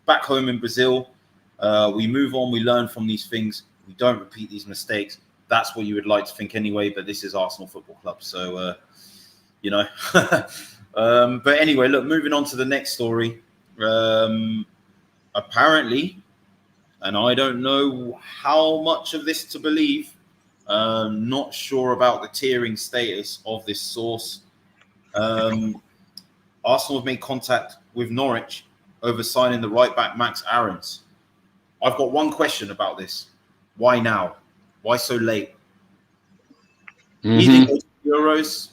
Back home in Brazil, we move on, we learn from these things. We don't repeat these mistakes. That's what you would like to think anyway, but this is Arsenal Football Club. So, but anyway, look, moving on to the next story. Apparently, and I don't know how much of this to believe, not sure about the tiering status of this source. Arsenal have made contact with Norwich over signing the right back Max Aarons. I've got one question about this. Why now? Why so late? He didn't go to the Euros.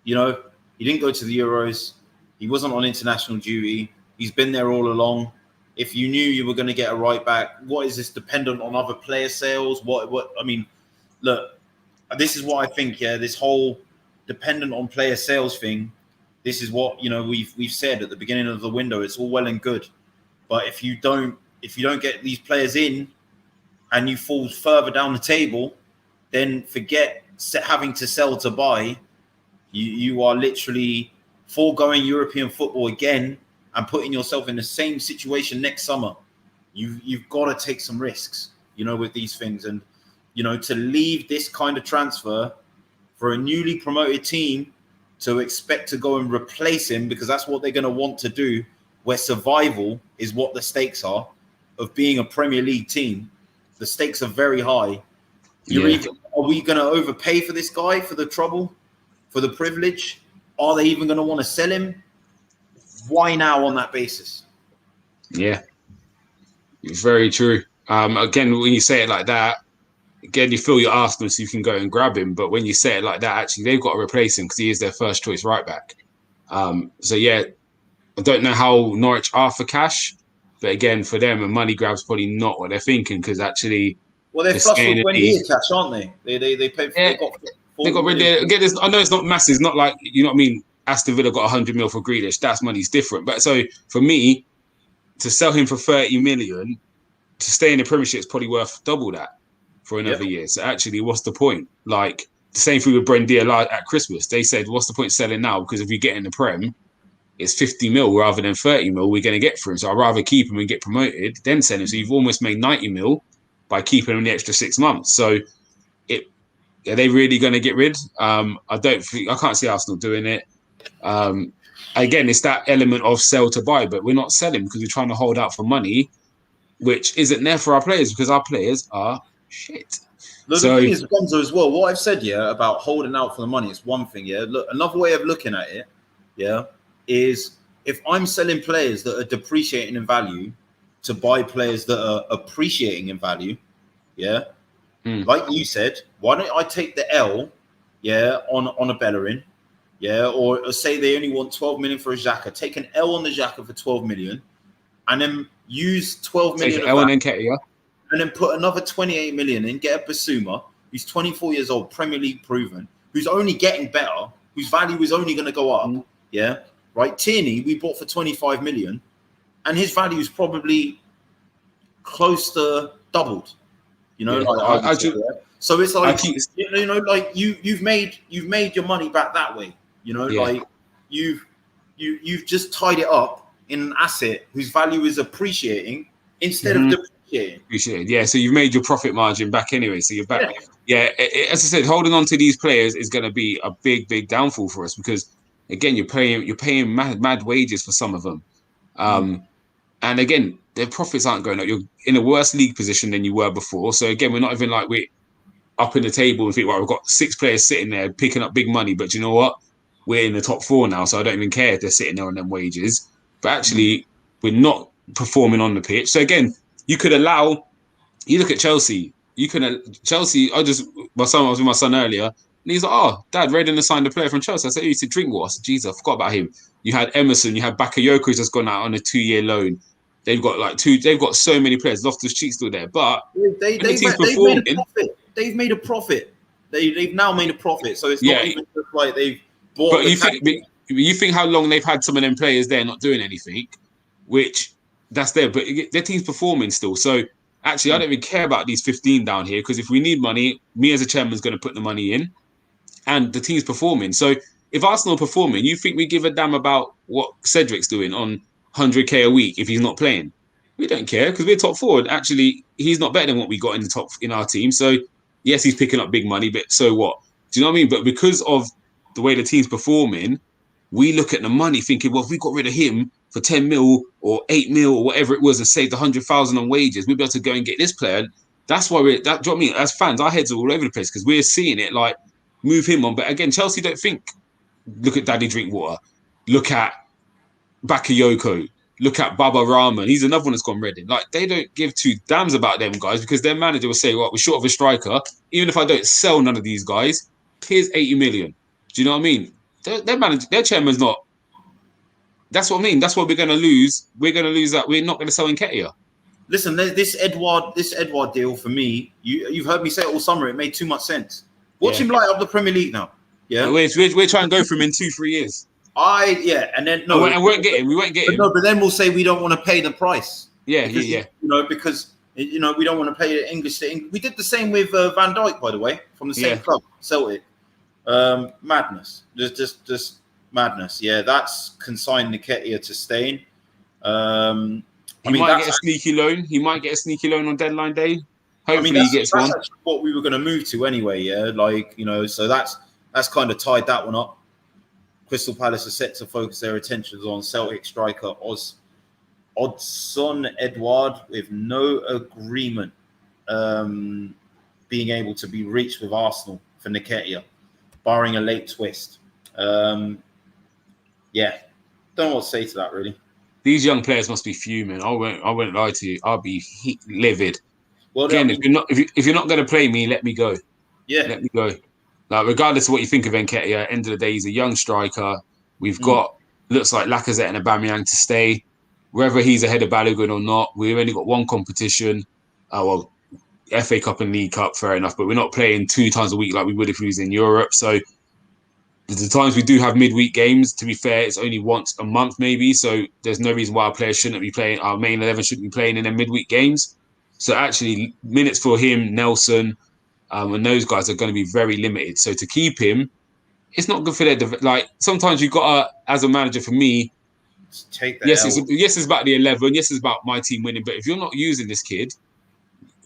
He didn't go to the Euros. He wasn't on international duty. He's been there all along. If you knew you were going to get a right back, what is this dependent on other player sales? What I mean, look, this is what I think. Yeah, this whole dependent on player sales thing. This is what we've said at the beginning of the window. It's all well and good, but if you don't get these players in, and you fall further down the table, then forget having to sell to buy. You are literally foregoing European football again and putting yourself in the same situation next summer. You've got to take some risks, with these things. And, you know, to leave this kind of transfer for a newly promoted team to expect to go and replace him, because that's what they're going to want to do, where survival is what the stakes are of being a Premier League team. The stakes are very high. Are we going to overpay for this guy, for the trouble, for the privilege? Are they even going to want to sell him? Why now on that basis? Yeah, it's very true. Again, when you say it like that, again, you feel your Arsenal, so you can go and grab him. But when you say it like that, actually, they've got to replace him because he is their first choice right back. So yeah, I don't know how Norwich are for cash, but again, for them, a money grab's probably not what they're thinking, because actually, well, they're flush with Wendy cash, aren't they? They paid. Yeah, they got rid of. Again, I know it's not massive. It's not like, you know what I mean. Aston Villa got 100 mil for Grealish. That's money's different. But so for me, to sell him for 30 million to stay in the Premiership is probably worth double that for another year. So actually, what's the point? Like the same thing with Buendia at Christmas. They said, what's the point selling now? Because if we get in the Prem, it's 50 mil rather than 30 mil we're going to get for him. So I'd rather keep him and get promoted than sell him. So you've almost made 90 mil by keeping him the extra 6 months. So are they really going to get rid? I can't see Arsenal doing it. Again, it's that element of sell to buy, but we're not selling because we're trying to hold out for money, which isn't there for our players because our players are shit. Look, the thing is, Gonzo, as well, what I've said, about holding out for the money is one thing, Look, another way of looking at it, is if I'm selling players that are depreciating in value to buy players that are appreciating in value, like you said, why don't I take the L, on a Bellerin, or say they only want 12 million for a Xhaka, take an L on the Xhaka for 12 million, and then use 12 million of that, and then put another 28 million in, get a Basuma, who's 24 years old, Premier League proven, who's only getting better, whose value is only going to go up, right? Tierney, we bought for 25 million, and his value is probably close to doubled. So it's like you've made your money back that way. Like you've just tied it up in an asset whose value is appreciating instead of depreciating. Appreciated, So you've made your profit margin back anyway. So you're back. As I said, holding on to these players is going to be a big downfall for us because again, you're paying mad wages for some of them, and again, their profits aren't going up. You're in a worse league position than you were before. So again, we're not even like we're up in the table and think, we've got 6 players sitting there picking up big money. But you know what? We're in the top 4 now, so I don't even care if they're sitting there on them wages. But actually, we're not performing on the pitch. So again, you look at Chelsea. Chelsea. I was with my son earlier, and he's like, "Oh, Dad, Redden signed a player from Chelsea." I said, "You used to drink water." I said, "Jesus, I forgot about him." You had Emerson, you had Bakayoko who's just gone out on a 2-year loan. They've got they've got so many players. Loftus-Cheek's still there, but they've made a profit. They've now made a profit. So it's not even just like they've bought. But you think how long they've had some of them players there not doing anything, which that's there, but their team's performing still. So actually, I don't even care about these 15 down here because if we need money, me as a chairman is going to put the money in, and the team's performing. So if Arsenal are performing, you think we give a damn about what Cedric's doing on 100k a week if he's not playing? We don't care because we're top 4. And actually, he's not better than what we got in our team. So yes, he's picking up big money, but so what? Do you know what I mean? But because of the way the team's performing, we look at the money thinking, well, if we got rid of him for 10 mil or 8 mil or whatever it was and saved 100,000 on wages, we'd be able to go and get this player. That's why do you know what I mean? As fans, our heads are all over the place because we're seeing it like move him on. But again, Chelsea don't think. Look at Daddy Drinkwater. Look at Bakayoko. Look at Baba Rahman. He's another one that's gone Reading. Like, they don't give 2 damns about them guys because their manager will say, well, we're short of a striker. Even if I don't sell none of these guys, here's 80 million. Do you know what I mean? Their chairman's not. That's what I mean. That's what we're going to lose. We're going to lose that. We're not going to sell Nketiah. Listen, this Edouard deal for me, you've heard me say it all summer. It made too much sense. Watch him light up the Premier League now. Yeah, we're trying to go for him in 2-3 years. And then we won't get him. No, but then we'll say we don't want to pay the price. Because we don't want to pay the English to English. We did the same with Van Dijk, by the way, from the same club, Celtic. Madness, just madness. Yeah, that's consigned Nketiah to Stain. He might get a sneaky loan. He might get a sneaky loan on deadline day. Hopefully he gets one. That's what we were going to move to anyway. Yeah, like, you know, so that's kind of tied that one up. Crystal Palace are set to focus their attentions on Celtic striker Odsonne Edouard with no agreement being able to be reached with Arsenal for Nketiah, barring a late twist. Yeah, don't know what to say to that, really. These young players must be fuming. I won't lie to you. I'll be livid. Well, again, if you're not going to play me, let me go. Yeah, let me go. Like, regardless of what you think of Nketiah, at the end of the day, he's a young striker. We've got looks like Lacazette and Aubameyang to stay. Whether he's ahead of Balogun or not, we've only got one competition. Well, FA Cup and League Cup, fair enough, but we're not playing 2 times a week like we would if we was in Europe. So the times we do have midweek games, to be fair, it's only once a month maybe. So there's no reason why our players shouldn't be playing, our main 11 shouldn't be playing in their midweek games. So actually, minutes for him, Nelson, and those guys are going to be very limited. So to keep him, it's not good for their like. Sometimes you've got to, as a manager, for me, take that. Yes, it's about the 11. Yes, it's about my team winning. But if you're not using this kid,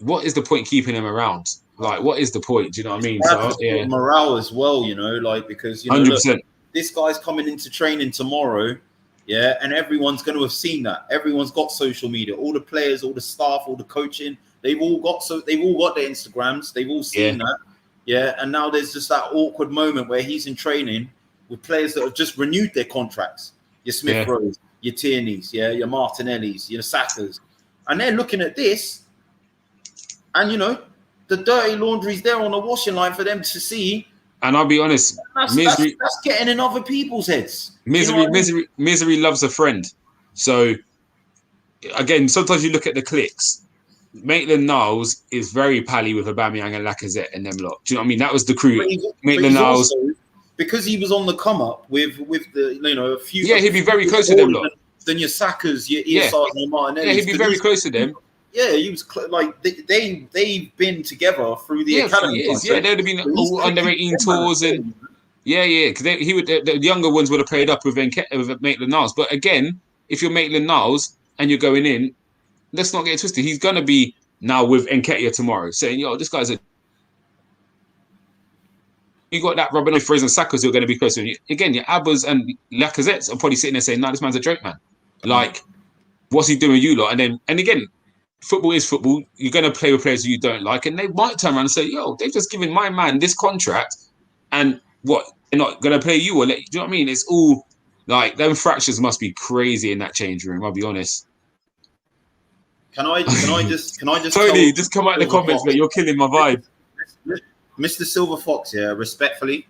what is the point keeping him around? Like, what is the point? Do you know what I mean? So yeah, morale as well. You know, like, because, you know, 100%. Look, this guy's coming into training tomorrow. Yeah, and everyone's going to have seen that. Everyone's got social media. All the players, all the staff, all the coaching. They've all got their Instagrams. They've all seen that. Yeah, and now there's just that awkward moment where he's in training with players that have just renewed their contracts. Your Smith Rowes, your Tierneys, your Martinellis, your Sakas, and they're looking at this, and, you know, the dirty laundry's there on the washing line for them to see. And I'll be honest, that's getting in other people's heads. Misery loves a friend. So again, sometimes you look at the clicks. Maitland-Niles is very pally with Aubameyang and Lacazette and them lot. Do you know what I mean? That was the crew. Maitland-Niles, because he was on the come up with the, you know, a few. Yeah, he'd be very close to them lot. Than your Sakas, your Iasars, and your Martinellis. Yeah, he'd be very close to them. Yeah, he was like they've been together through the academy. Yeah, they'd have been all under 18 tours and because the younger ones would have played up with Maitland-Niles. But again, if you're Maitland-Niles and you're going in, let's not get it twisted. He's gonna be now with Nketiah tomorrow, saying, "Yo, this guy's a." You got that Robin Fraser and Sakas who are going to be close to you. Again, your Abbas and Lacazettes are probably sitting there saying, "No, this man's a joke, man. Like, what's he doing with you lot?" And again, football is football. You're going to play with players who you don't like, and they might turn around and say, "Yo, they've just given my man this contract, and what? They're not going to play you or let you." Do you know what I mean? It's all like them fractures must be crazy in that change room. I'll be honest. Can I just Tony, just come out in the comments, mate. You're killing my vibe. Mr. Silver Fox, respectfully,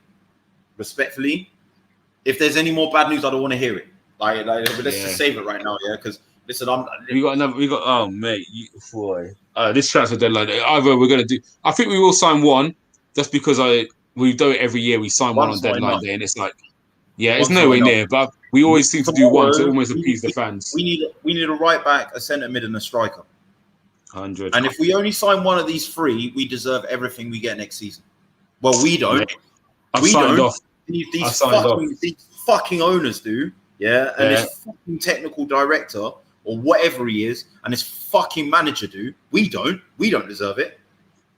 if there's any more bad news, I don't want to hear it. Like let's just save it right now, because listen, oh mate, this transfer deadline. Either we're gonna do. I think we will sign one, just because we do it every year. We sign one on deadline day, and it's like, it's nowhere near. But we always seem to do one to almost appease the fans. We need a right back, a centre mid, and a striker. 100. And if we only sign one of these 3, we deserve everything we get next season. Well, we don't. I've signed off. These fucking owners do. And this fucking technical director or whatever he is, and this fucking manager do. We don't deserve it.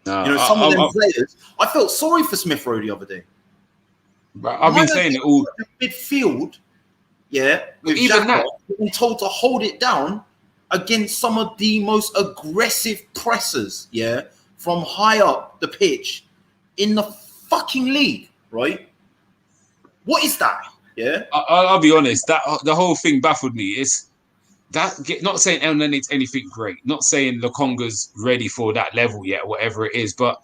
No, you know, some of them players. I felt sorry for Smith Rowe the other day. I've been saying it all. Midfield, with even Xhaka, that, been told to hold it down against some of the most aggressive pressers, from high up the pitch in the fucking league, right? What is that? I'll be honest. That the whole thing baffled me. It's that not saying El Nene's anything great, not saying Lokonga's ready for that level yet, whatever it is, but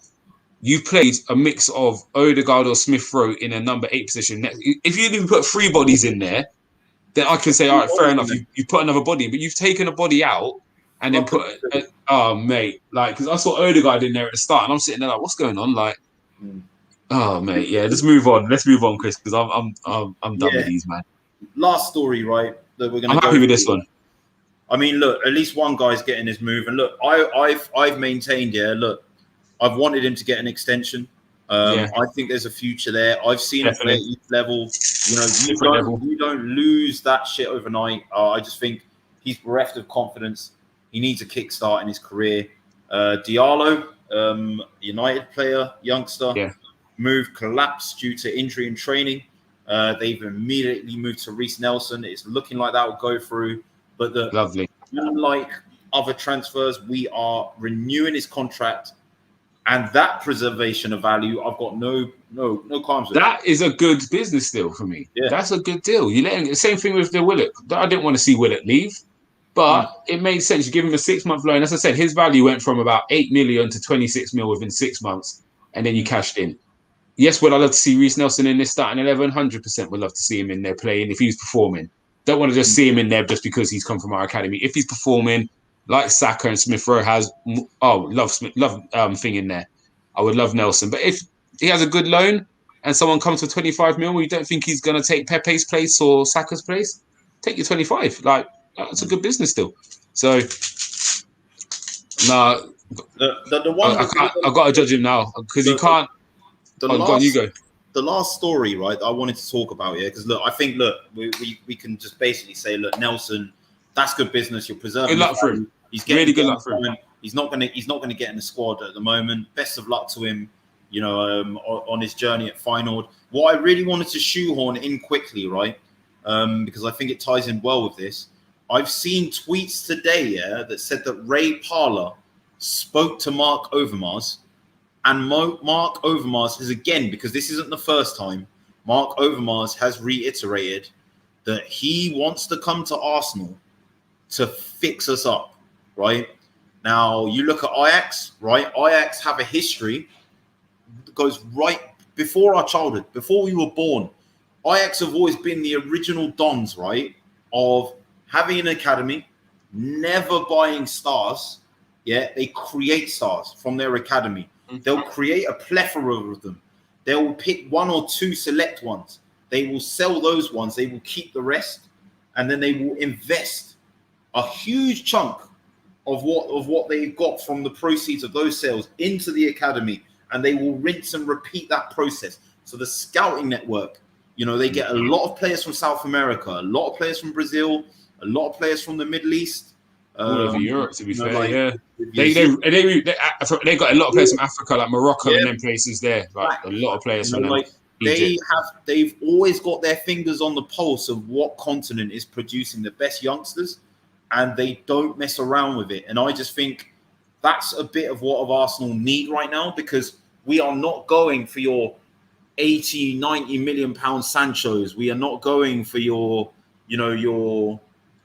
you've played a mix of Odegaard or Smith Rowe in a number 8 position. If you even put 3 bodies in there, then I can say, all right, fair enough. You put another body in, but you've taken a body out and then put. Oh, mate, like, because I saw Odegaard in there at the start, and I'm sitting there like, what's going on? Like, oh, mate, let's move on. Let's move on, Chris, because I'm done with these, man. Last story, right? That we're going. I'm happy with this one. I mean, look, at least one guy's getting his move, and look, I've maintained, look, I've wanted him to get an extension. I think there's a future there. I've seen him play at youth level. You know, you don't lose that shit overnight. I just think he's bereft of confidence. He needs a kickstart in his career. Diallo, United player, youngster, move collapsed due to injury in training. They've immediately moved to Reece Nelson. It's looking like that will go through. But lovely. Unlike other transfers, we are renewing his contract, and that preservation of value, I've got no qualms with. That is a good business deal for me. Yeah. That's a good deal. You let him. The same thing with the Willett. I didn't want to see Willett leave, but it made sense. You give him a 6-month loan. As I said, his value went from about 8 million to 26 mil within 6 months, and then you cashed in. Yes, would I love to see Reece Nelson in this starting 11? 100% would love to see him in there playing if he's performing. Don't want to just see him in there just because he's come from our academy. If he's performing like Saka and Smith Rowe has, love thing in there. I would love Nelson. But if he has a good loan and someone comes for 25 mil, you don't think he's going to take Pepe's place or Saka's place, take your 25. Like, that's a good business deal. So, no, I've got to judge him now because you can't. You go. The last story, right, I wanted to talk about, because look, I think, we can just basically say, look, Nelson, that's good business. You're preserving. Good luck for him. He's getting really good luck for him. He's not gonna get in the squad at the moment. Best of luck to him, on his journey at Feyenoord. What I really wanted to shoehorn in quickly, right, because I think it ties in well with this. I've seen tweets today, that said that Ray Parlour spoke to Mark Overmars. And Mark Overmars has, again, because this isn't the first time, Mark Overmars has reiterated that he wants to come to Arsenal to fix us up, right? Now, you look at Ajax, right? Ajax have a history that goes right before our childhood, before we were born. Ajax have always been the original dons, right, of having an academy, never buying stars. Yeah, they create stars from their academy. They'll create a plethora of them. They will pick 1 or 2 select ones. They will sell those ones. They will keep the rest, and then they will invest a huge chunk of what they got from the proceeds of those sales into the academy, and they will rinse and repeat that process. So the scouting network, they get a lot of players from South America, a lot of players from Brazil, a lot of players from the Middle East. All over Europe, to be fair, They got a lot of players from Africa, like Morocco and them places there. Like a lot of players from them. They've always got their fingers on the pulse of what continent is producing the best youngsters, and they don't mess around with it. And I just think that's a bit of what Arsenal need right now, because we are not going for your 80, 90 million pound Sanchos. We are not going for your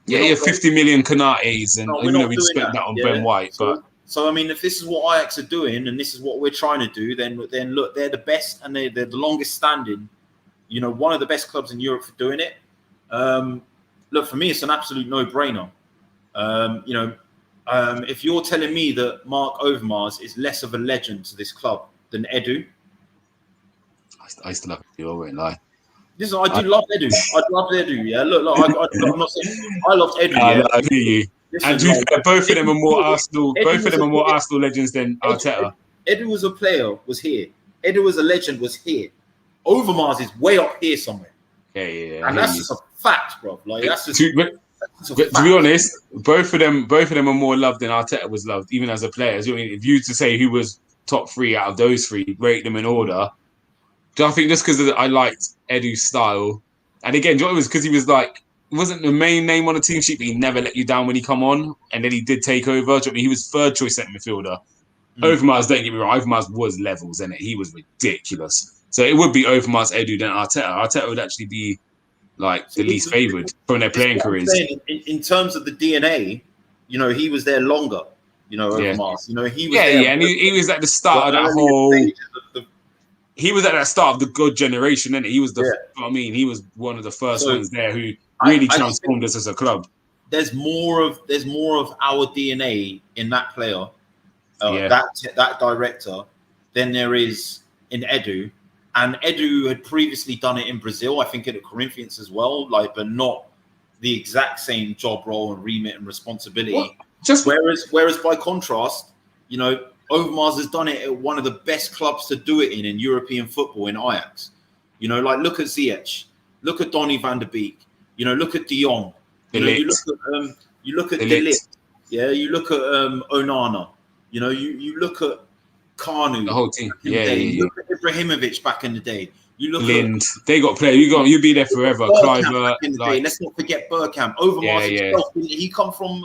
50 million Kanates, and we'd spent that on Ben White. So I mean, if this is what Ajax are doing, and this is what we're trying to do, then look, they're the best, and they're the longest standing. One of the best clubs in Europe for doing it. Look, for me, it's an absolute no-brainer. If you're telling me that Mark Overmars is less of a legend to this club than Edu, I still love you. I won't lie. Listen, I do love Edu. I love Edu. Yeah, look, I'm not saying I loved Edu. Yeah. I hear you. Listen, and to be fair, both of them are more Arsenal. Both of them are more Arsenal legends than Arteta. Edu was a player, was here. Edu was a legend, was here. Overmars is way up here somewhere. Yeah. And that's just a fact, bro. Like that's just. To be honest, both of them are more loved than Arteta was loved, even as a player. So, if you to say who was top 3 out of those 3, rate them in order. I think just because I liked Edu's style, and again, it was because he was like, he wasn't the main name on the team sheet, but he never let you down when he come on, and then he did take over. He was 3rd choice centre midfielder. Overmars, don't get me wrong, Overmars was levels, and he was ridiculous. So it would be Overmars, Edu, then Arteta. Arteta would actually be like the least favoured from their playing careers. In terms of the DNA, he was there longer. Overmars. He was there. And he was at the start of that whole. He was at that start of the good generation, and he was he was one of the first ones there who really transformed us as a club. There's more of our DNA in that player, that director, than there is in Edu. And Edu had previously done it in Brazil, I think at Corinthians as well, but not the exact same job role and remit and responsibility. Whereas by contrast, Overmars has done it at one of the best clubs to do it in European football, in Ajax. Look at Ziyech, look at Donny van der Beek, look at De Jong, you look at De Ligt, you look at Onana, you look at Kanu, the whole team. Yeah. Look at Ibrahimovic back in the day. You look Lind, they got players. You'll be there forever. Clivert, like, let's not forget Bergkamp. Overmars himself. He come from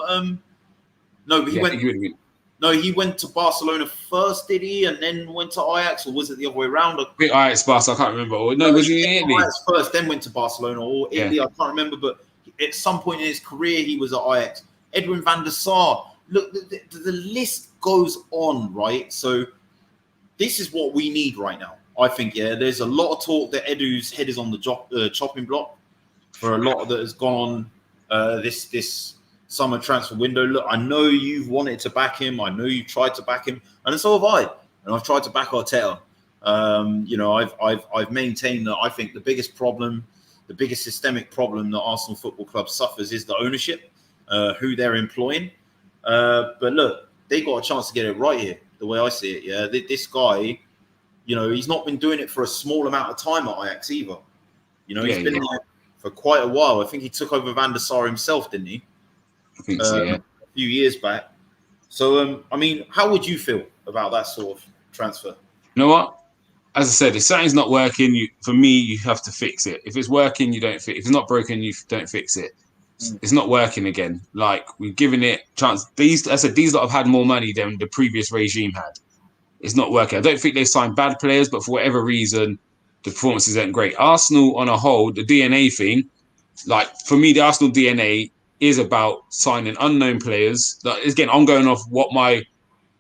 he went to Barcelona first, did he? And then went to Ajax, or was it the other way around? I think Ajax, Barca, I can't remember. Was he in Italy? Ajax first, then went to Barcelona or Italy, I can't remember. But at some point in his career, he was at Ajax. Edwin van der Sar. Look, the list goes on, right? So this is what we need right now. I think, there's a lot of talk that Edu's head is on the chopping block for a lot that has gone on this summer transfer window. Look, I know you've wanted to back him. I know you've tried to back him, and so have I. And I've tried to back Arteta. I've maintained that I think the biggest systemic problem that Arsenal Football Club suffers is the ownership, who they're employing. But look, they got a chance to get it right here, the way I see it. Yeah, this guy, he's not been doing it for a small amount of time at Ajax either. He's been there for quite a while. I think he took over Van der Sar himself, didn't he? I think so, a few years back. So, how would you feel about that sort of transfer? You know what? As I said, if something's not working, for me, you have to fix it. If it's working, you don't fix it. If it's not broken, you don't fix it. It's not working again. Like, we've given it a chance. These lot have had more money than the previous regime had. It's not working. I don't think they signed bad players, but for whatever reason, the performances aren't great. Arsenal, on a whole, the DNA thing, like, for me, the Arsenal DNA is about signing unknown players. Like, again, I'm going off what my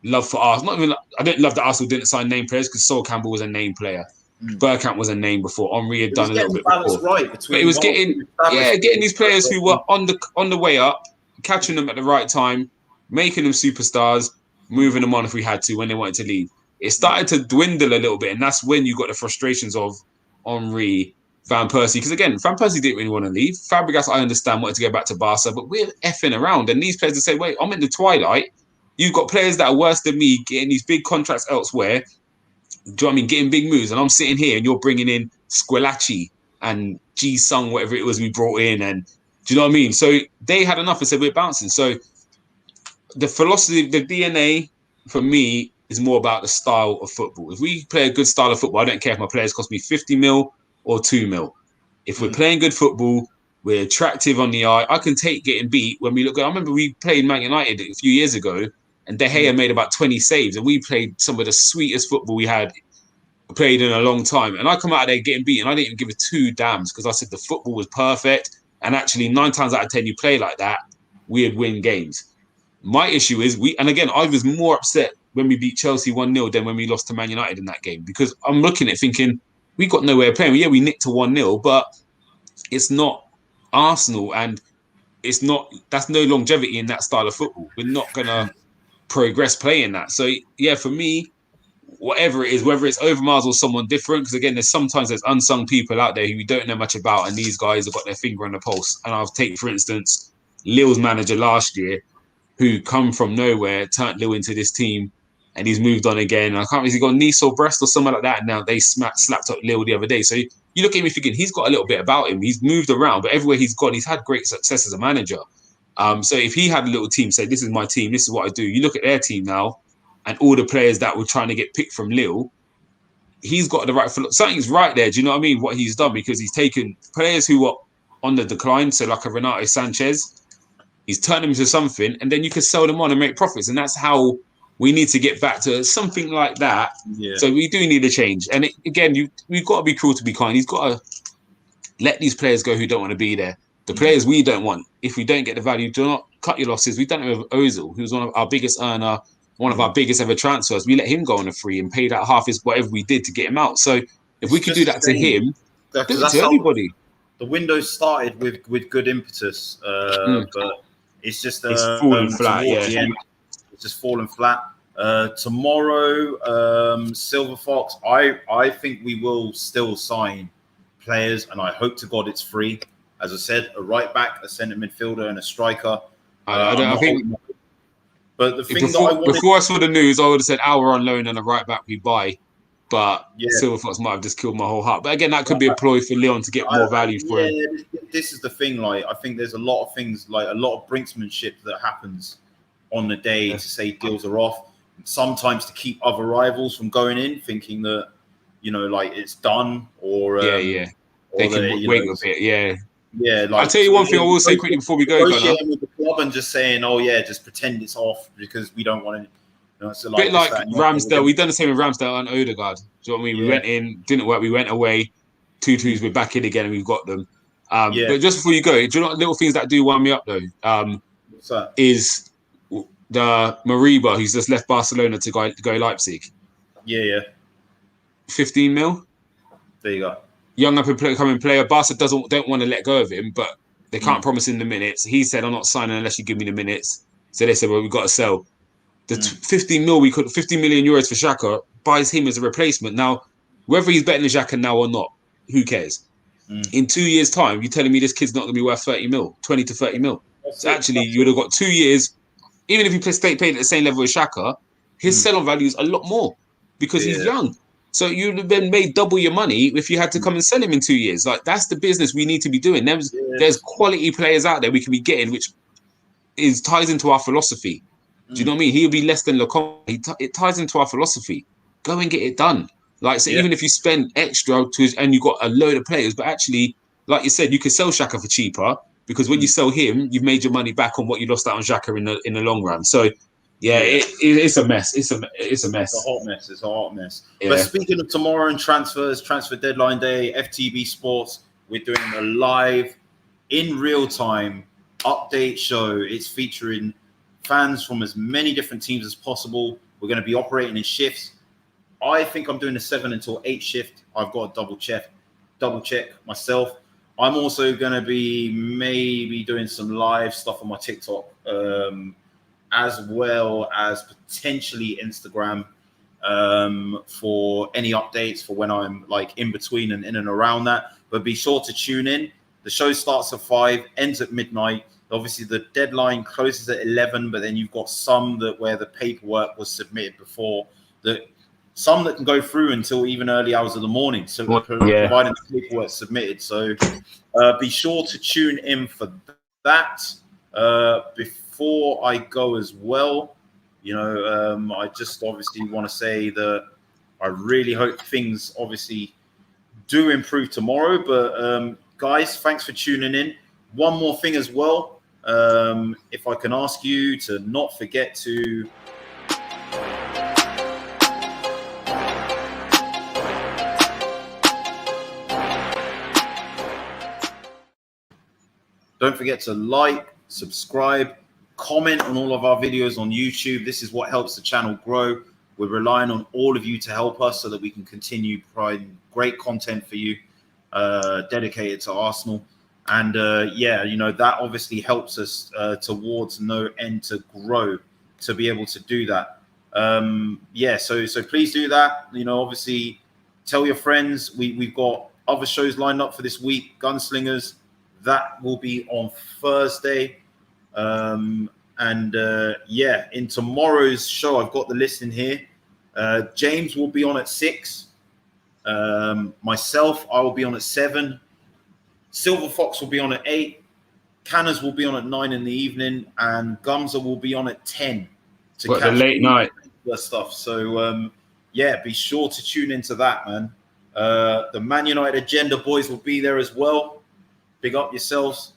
love for Arsenal. I don't love that Arsenal didn't sign name players, because Sol Campbell was a name player. Bergkamp was a name before. Armoury had done a little bit before. Right, but it was getting these players who were on the way up, catching them at the right time, making them superstars, moving them on if we had to when they wanted to leave. It started to dwindle a little bit, and that's when you got the frustrations of Armoury, Van Persie. Because again, Van Persie didn't really want to leave. Fabregas, I understand, wanted to go back to Barca, but we're effing around. And these players will say, wait, I'm in the twilight. You've got players that are worse than me getting these big contracts elsewhere. Do you know what I mean? Getting big moves, and I'm sitting here, and you're bringing in Squillaci and Ji Sung, whatever it was we brought in, and do you know what I mean? So they had enough and said we're bouncing. So the philosophy, the DNA for me is more about the style of football. If we play a good style of football, I don't care if my players cost me 50 mil or 2 mil. If we're playing good football, we're attractive on the eye. I can take getting beat when we look. I remember we played Man United a few years ago, and De Gea made about 20 saves, and we played some of the sweetest football we had played in a long time. And I come out of there getting beaten. I didn't even give it 2 damns, because I said the football was perfect. And actually, 9 times out of 10, you play like that, we'd win games. My issue is and again, I was more upset when we beat Chelsea 1-0 than when we lost to Man United in that game, because I'm looking at it thinking, we got nowhere playing. Yeah, we nicked to 1-0, but it's not Arsenal, and that's no longevity in that style of football. We're not going to progress playing that. So yeah, for me, whatever it is, whether it's Overmars or someone different, because again, there's unsung people out there who we don't know much about, and these guys have got their finger on the pulse. And I'll take, for instance, Lille's manager last year, who come from nowhere, turned Lille into this team, and he's moved on again. I can't remember if he got Nice or Brest or something like that, and now they slapped up Lille the other day. So you look at him thinking he's got a little bit about him. He's moved around, but everywhere he's gone, he's had great success as a manager. So if he had a little team, say, this is my team, this is what I do. You look at their team now, and all the players that were trying to get picked from Lille, he's got the right... Something's right there, do you know what I mean? What he's done, because he's taken players who were on the decline, so like a Renato Sanchez, he's turned them into something, and then you can sell them on and make profits. And that's how we need to get back to something like that. Yeah. So we do need a change. And we've got to be cruel to be kind. He's got to let these players go who don't want to be there. The players we don't want, if we don't get the value, do not cut your losses. We've done it with Ozil, who's one of our biggest earner, one of our biggest ever transfers. We let him go on a free and paid out half his whatever we did to get him out. So if we could do that to him, do it to everybody. The window started with good impetus, but it's just it's fallen flat. Yeah, it's just fallen flat. Tomorrow, Silver Fox. I think we will still sign players, and I hope to God it's free. As I said, a right back, a centre midfielder, and a striker. I think. But the thing before I saw the news, I would have said our on loan and a right back we buy. But Silver Fox might have just killed my whole heart. But again, that could be a ploy for Leon to get more value for him. This is the thing. Like, I think there's a lot of things, like a lot of brinksmanship that happens on the day to say deals are off. sometimes to keep other rivals from going in, thinking that, like it's done, or they can wait a bit. Yeah, like I'll tell you one thing I will say quickly before we go, Gunner. With the club and just saying, oh yeah, just pretend it's off because we don't want to. So bit like Ramsdale. We've done the same with Ramsdale and Odegaard. Do you know what I mean? We went in, didn't work. We went away. 2-2s. We're back in again, and we've got them. But just before you go, do you know what little things that do wind me up though? What's that? Is the Mariba who's just left Barcelona to go Leipzig? Yeah. 15 mil. There you go. Young up and coming player. Barca don't want to let go of him, but they can't promise him the minutes. He said, "I'm not signing unless you give me the minutes." So they said, "Well, we've got to sell." The 15 million euros for Xhaka buys him as a replacement. Now, whether he's better than Xhaka now or not, who cares? In 2 years' time, you're telling me this kid's not going to be worth 30 mil, 20 to 30 mil. So actually, you would have got 2 years. Even if he paid at the same level as Xhaka, his sell-on value is a lot more because he's young. So you'd have been made double your money if you had to come and sell him in 2 years. Like, that's the business we need to be doing. There's quality players out there we can be getting, which ties into our philosophy. Do you know what I mean? He'll be less than Lecomte. It ties into our philosophy. Go and get it done. Like, so even if you spend extra and you've got a load of players, but actually, like you said, you could sell Xhaka for cheaper because when you sell him, you've made your money back on what you lost out on Xhaka in the long run. So, it's a mess. It's a mess. It's a hot mess. Yeah. But speaking of tomorrow and transfers, transfer deadline day, FTB Sports, we're doing a live, in real time update show. It's featuring fans from as many different teams as possible. We're going to be operating in shifts. I think I'm doing a 7 until 8 shift. I've got to double check myself. I'm also going to be maybe doing some live stuff on my TikTok, as well as potentially Instagram, for any updates for when I'm like in between and in and around that. But be sure to tune in. The show starts at 5, ends at midnight. Obviously, the deadline closes at 11, but then you've got some where the paperwork was submitted before, some that can go through until even early hours of the morning. So providing the paperwork submitted. So be sure to tune in for that. Before I go as well, I just obviously want to say that I really hope things obviously do improve tomorrow. But guys, thanks for tuning in. One more thing as well. If I can ask you to not forget to don't forget to like, subscribe, comment on all of our videos on YouTube. This is what helps the channel grow. We're relying on all of you to help us so that we can continue providing great content for you, dedicated to Arsenal. And that obviously helps us towards no end to grow, to be able to do that. So please do that. Obviously tell your friends. We've got other shows lined up for this week. Gunslingers, that will be on Thursday. In tomorrow's show, I've got the list in here. James will be on at 6. Myself, I will be on at 7. Silver Fox will be on at 8. Canners will be on at 9 in the evening, and Gumza will be on at 10 to catch the late night stuff. So be sure to tune into that, man. The Man United Agenda boys will be there as well. Big up yourselves.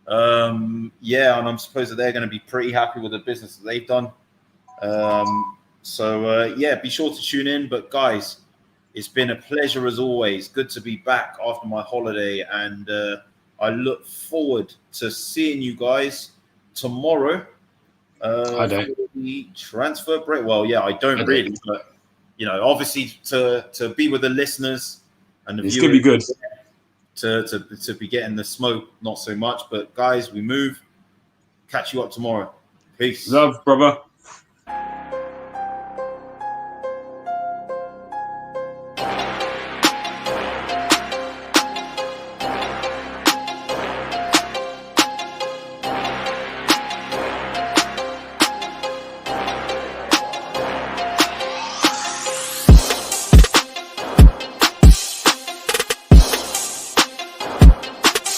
And I'm supposed that they're going to be pretty happy with the business that they've done. Be sure to tune in. But guys, it's been a pleasure as always. Good to be back after my holiday, and I look forward to seeing you guys tomorrow. I don't. For the transfer break. Well, yeah, I don't really, but obviously to be with the listeners and the viewers, it's gonna be good. To be getting the smoke, not so much. But guys, we move. Catch you up tomorrow. Peace. Love, brother.